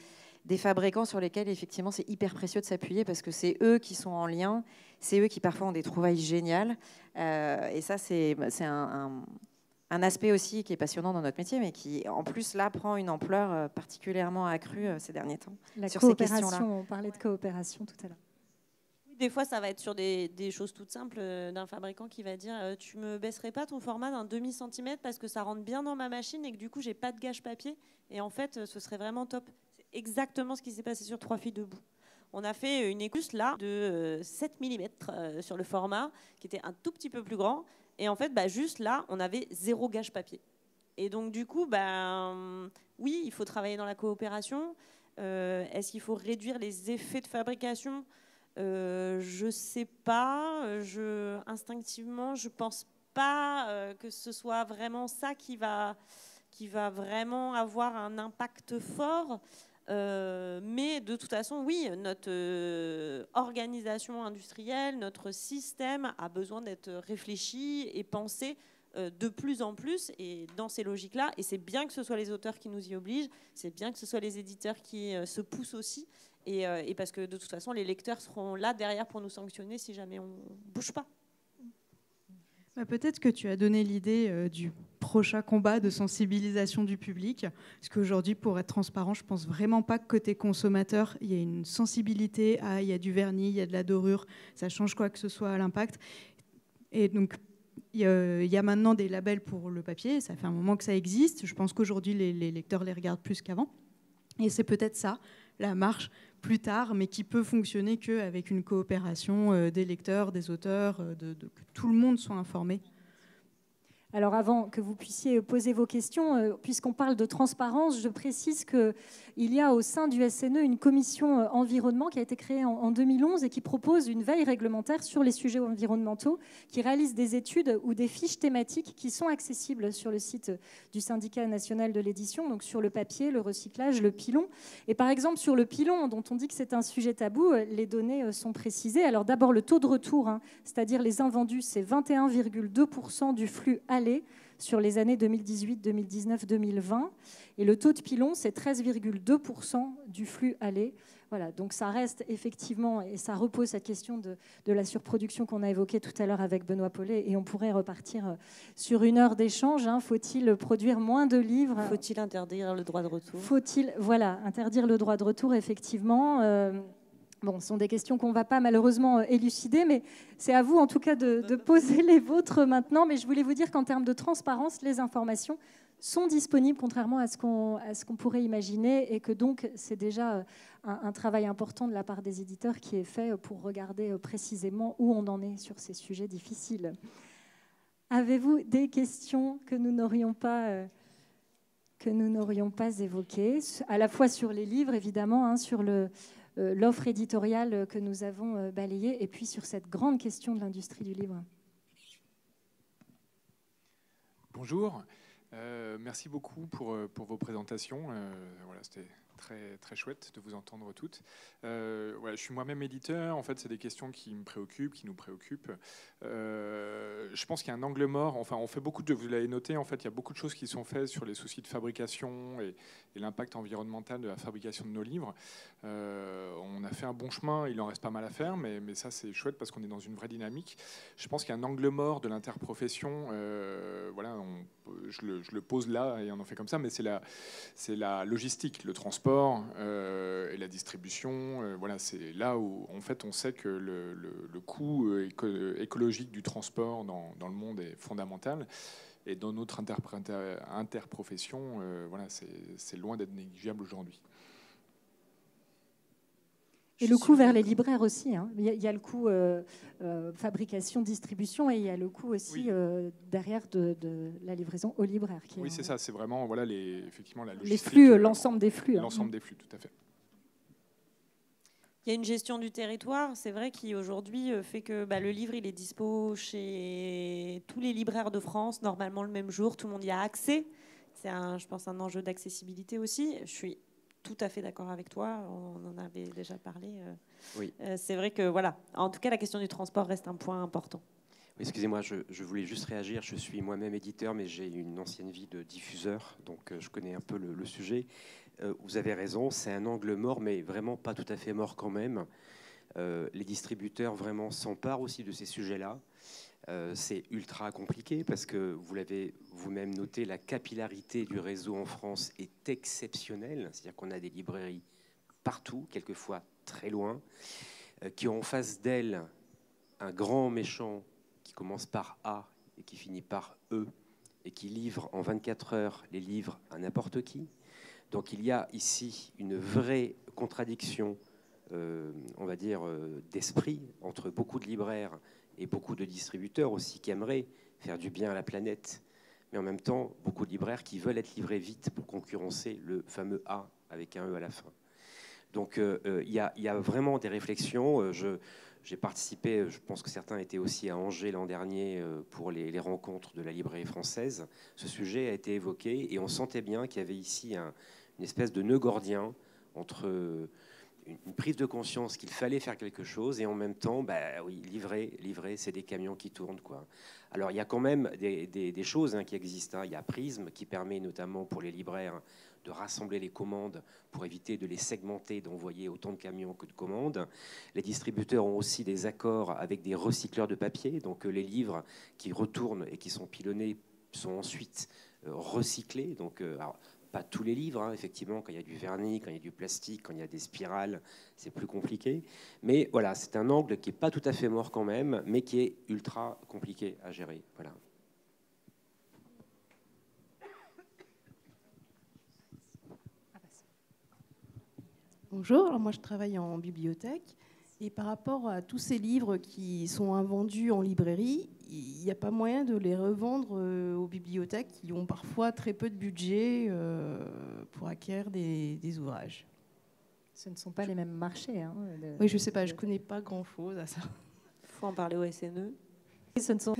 [SPEAKER 3] fabricants sur lesquels effectivement c'est hyper précieux de s'appuyer parce que c'est eux qui sont en lien, c'est eux qui parfois ont des trouvailles géniales, et ça c'est un aspect aussi qui est passionnant dans notre métier, mais qui en plus là prend une ampleur particulièrement accrue ces derniers temps.
[SPEAKER 1] La
[SPEAKER 3] sur ces
[SPEAKER 1] coopération,
[SPEAKER 3] questions-là.
[SPEAKER 1] on parlait de coopération tout à l'heure.
[SPEAKER 2] Des fois, ça va être sur des choses toutes simples d'un fabricant qui va dire tu me baisserais pas ton format d'un demi-centimètre parce que ça rentre bien dans ma machine et que du coup, j'ai pas de gâche papier. Et en fait, ce serait vraiment top. C'est exactement ce qui s'est passé sur 3 filles debout. On a fait une écluse là de 7 mm sur le format qui était un tout petit peu plus grand. Et en fait, juste là, on avait 0 gâche papier. Et donc, du coup, oui, il faut travailler dans la coopération. Est-ce qu'il faut réduire les effets de fabrication ? Je sais pas. Instinctivement, je pense pas que ce soit vraiment ça qui va vraiment avoir un impact fort. Mais de toute façon, oui, notre organisation industrielle, notre système a besoin d'être réfléchi et pensé de plus en plus, et dans ces logiques-là. Et c'est bien que ce soit les auteurs qui nous y obligent, c'est bien que ce soit les éditeurs qui se poussent aussi, et parce que de toute façon, les lecteurs seront là derrière pour nous sanctionner si jamais on ne bouge pas.
[SPEAKER 4] Peut-être que tu as donné l'idée du prochain combat de sensibilisation du public. Parce qu'aujourd'hui, pour être transparent, je ne pense vraiment pas que côté consommateur, il y a une sensibilité à il y a du vernis, il y a de la dorure, ça change quoi que ce soit à l'impact. Et donc, il y a maintenant des labels pour le papier, ça fait un moment que ça existe. Je pense qu'aujourd'hui, les lecteurs les regardent plus qu'avant. Et c'est peut-être ça, la marche plus tard, mais qui peut fonctionner qu'avec une coopération des lecteurs, des auteurs, que tout le monde soit informé.
[SPEAKER 1] Alors avant que vous puissiez poser vos questions, puisqu'on parle de transparence, je précise qu'il y a au sein du SNE une commission environnement qui a été créée en 2011 et qui propose une veille réglementaire sur les sujets environnementaux, qui réalise des études ou des fiches thématiques qui sont accessibles sur le site du Syndicat national de l'édition, donc sur le papier, le recyclage, le pilon. Et par exemple, sur le pilon, dont on dit que c'est un sujet tabou, les données sont précisées. Alors d'abord, le taux de retour, c'est-à-dire les invendus, c'est 21,2% du flux aller sur les années 2018, 2019, 2020. Et le taux de pilon, c'est 13,2% du flux aller. Voilà, donc ça reste effectivement, et ça repose cette question de la surproduction qu'on a évoquée tout à l'heure avec Benoît Paulet, et on pourrait repartir sur une heure d'échange. Faut-il produire moins de livres ?
[SPEAKER 2] Faut-il interdire le droit de retour ?
[SPEAKER 1] Faut-il, voilà, interdire le droit de retour, effectivement. Bon, ce sont des questions qu'on ne va pas malheureusement élucider, mais c'est à vous en tout cas de poser les vôtres maintenant. Mais je voulais vous dire qu'en termes de transparence, les informations sont disponibles, contrairement à ce qu'on pourrait imaginer, et que donc c'est déjà un travail important de la part des éditeurs qui est fait pour regarder précisément où on en est sur ces sujets difficiles. Avez-vous des questions que nous n'aurions pas évoquées, à la fois sur les livres, évidemment, sur l'offre éditoriale que nous avons balayée, et puis sur cette grande question de l'industrie du livre.
[SPEAKER 5] Bonjour, merci beaucoup pour vos présentations. Voilà, c'était très, très chouette de vous entendre toutes. Je suis moi-même éditeur. En fait, c'est des questions qui me préoccupent, qui nous préoccupent. Je pense qu'il y a un angle mort. Enfin, on fait beaucoup de... Vous l'avez noté, en fait, il y a beaucoup de choses qui sont faites sur les soucis de fabrication et l'impact environnemental de la fabrication de nos livres. On a fait un bon chemin. Il en reste pas mal à faire, mais ça, c'est chouette parce qu'on est dans une vraie dynamique. Je pense qu'il y a un angle mort de l'interprofession. Voilà, je le pose là et on en fait comme ça, mais c'est la logistique, le transport et la distribution. Voilà, c'est là où en fait on sait que le coût écologique du transport dans le monde est fondamental, et dans notre interprofession, voilà, c'est loin d'être négligeable aujourd'hui.
[SPEAKER 1] Et le coût vers les libraires aussi. Il y a le coût fabrication, distribution, et il y a le coût aussi derrière de la livraison aux libraires.
[SPEAKER 5] Oui, c'est ça. C'est vraiment effectivement la logistique.
[SPEAKER 1] Les flux, l'ensemble des flux.
[SPEAKER 5] L'ensemble des flux, tout à fait.
[SPEAKER 2] Il y a une gestion du territoire, c'est vrai, qui aujourd'hui fait que le livre, il est dispo chez tous les libraires de France, normalement le même jour, tout le monde y a accès. C'est, je pense, un enjeu d'accessibilité aussi. Je suis tout à fait d'accord avec toi. On en avait déjà parlé.
[SPEAKER 6] Oui.
[SPEAKER 2] C'est vrai que, voilà, en tout cas, la question du transport reste un point important.
[SPEAKER 6] Oui, excusez-moi, je voulais juste réagir. Je suis moi-même éditeur, mais j'ai une ancienne vie de diffuseur, donc je connais un peu le sujet. Vous avez raison, c'est un angle mort, mais vraiment pas tout à fait mort quand même. Les distributeurs vraiment s'emparent aussi de ces sujets-là. C'est ultra compliqué parce que vous l'avez vous-même noté, la capillarité du réseau en France est exceptionnelle. C'est-à-dire qu'on a des librairies partout, quelquefois très loin, qui ont en face d'elles un grand méchant qui commence par A et qui finit par E et qui livre en 24 heures les livres à n'importe qui. Donc il y a ici une vraie contradiction, on va dire, d'esprit entre beaucoup de libraires et beaucoup de distributeurs aussi qui aimeraient faire du bien à la planète, mais en même temps, beaucoup de libraires qui veulent être livrés vite pour concurrencer le fameux A avec un E à la fin. Donc il y a vraiment des réflexions. J'ai participé, je pense que certains étaient aussi à Angers l'an dernier pour les rencontres de la librairie française. Ce sujet a été évoqué et on sentait bien qu'il y avait ici une espèce de nœud gordien entre une prise de conscience qu'il fallait faire quelque chose et en même temps, bah oui, livrer, c'est des camions qui tournent, quoi. Alors il y a quand même des choses qui existent. Il y a Prism qui permet notamment pour les libraires de rassembler les commandes pour éviter de les segmenter, d'envoyer autant de camions que de commandes. Les distributeurs ont aussi des accords avec des recycleurs de papier, donc les livres qui retournent et qui sont pilonnés sont ensuite recyclés. Donc, alors, pas tous les livres, effectivement, quand il y a du vernis, quand il y a du plastique, quand il y a des spirales, c'est plus compliqué. Mais voilà, c'est un angle qui n'est pas tout à fait mort quand même, mais qui est ultra compliqué à gérer. Voilà.
[SPEAKER 7] Bonjour, alors moi je travaille en bibliothèque et par rapport à tous ces livres qui sont invendus en librairie, il n'y a pas moyen de les revendre aux bibliothèques qui ont parfois très peu de budget pour acquérir des ouvrages.
[SPEAKER 1] Ce ne sont pas les mêmes marchés.
[SPEAKER 7] Oui, je ne sais pas, je ne connais pas grand-chose à ça.
[SPEAKER 2] Il faut en parler au SNE.
[SPEAKER 1] Ce ne sont...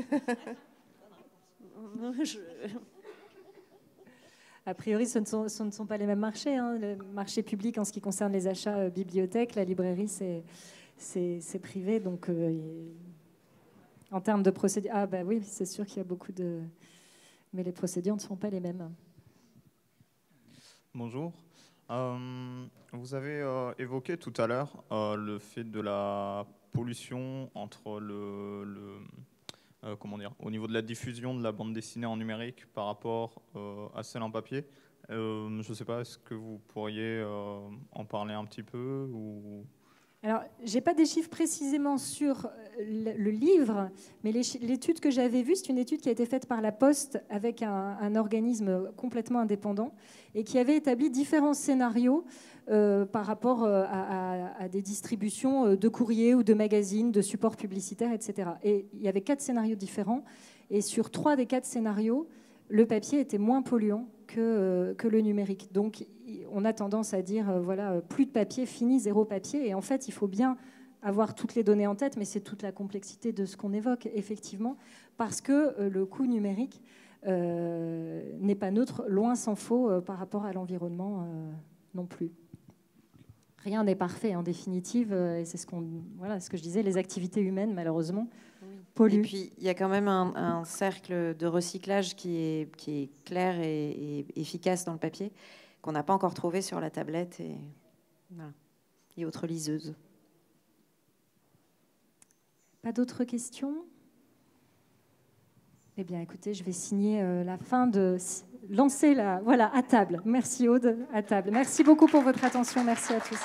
[SPEAKER 1] A priori, ce ne sont pas les mêmes marchés. Le marché public en ce qui concerne les achats bibliothèques, la librairie, c'est privé. Donc, en termes de procédures... Ah bah oui, c'est sûr qu'il y a beaucoup de... Mais les procédures ne sont pas les mêmes.
[SPEAKER 8] Bonjour. Vous avez évoqué tout à l'heure le fait de la pollution entre comment dire, au niveau de la diffusion de la bande dessinée en numérique par rapport à celle en papier. Je ne sais pas, est-ce que vous pourriez en parler un petit peu ou...
[SPEAKER 1] Alors, je n'ai pas des chiffres précisément sur le livre, mais l'étude que j'avais vue, c'est une étude qui a été faite par la Poste avec un organisme complètement indépendant et qui avait établi différents scénarios par rapport à des distributions de courriers ou de magazines, de supports publicitaires, etc. Et il y avait 4 scénarios différents. Et sur 3 des 4 scénarios, le papier était moins polluant que le numérique. Donc, on a tendance à dire, voilà, plus de papier, fini, zéro papier. Et en fait, il faut bien avoir toutes les données en tête, mais c'est toute la complexité de ce qu'on évoque, effectivement, parce que le coût numérique n'est pas neutre, loin s'en faut, par rapport à l'environnement non plus. Rien n'est parfait, en définitive, et c'est ce que je disais, les activités humaines, malheureusement, polluent.
[SPEAKER 3] Et puis, il y a quand même un cercle de recyclage qui est clair et efficace dans le papier, qu'on n'a pas encore trouvé sur la tablette et autres liseuses.
[SPEAKER 1] Pas d'autres questions ? Eh bien, écoutez, je vais signer la fin de... Lancer la... Voilà, à table. Merci Aude, à table. Merci beaucoup pour votre attention. Merci à tous.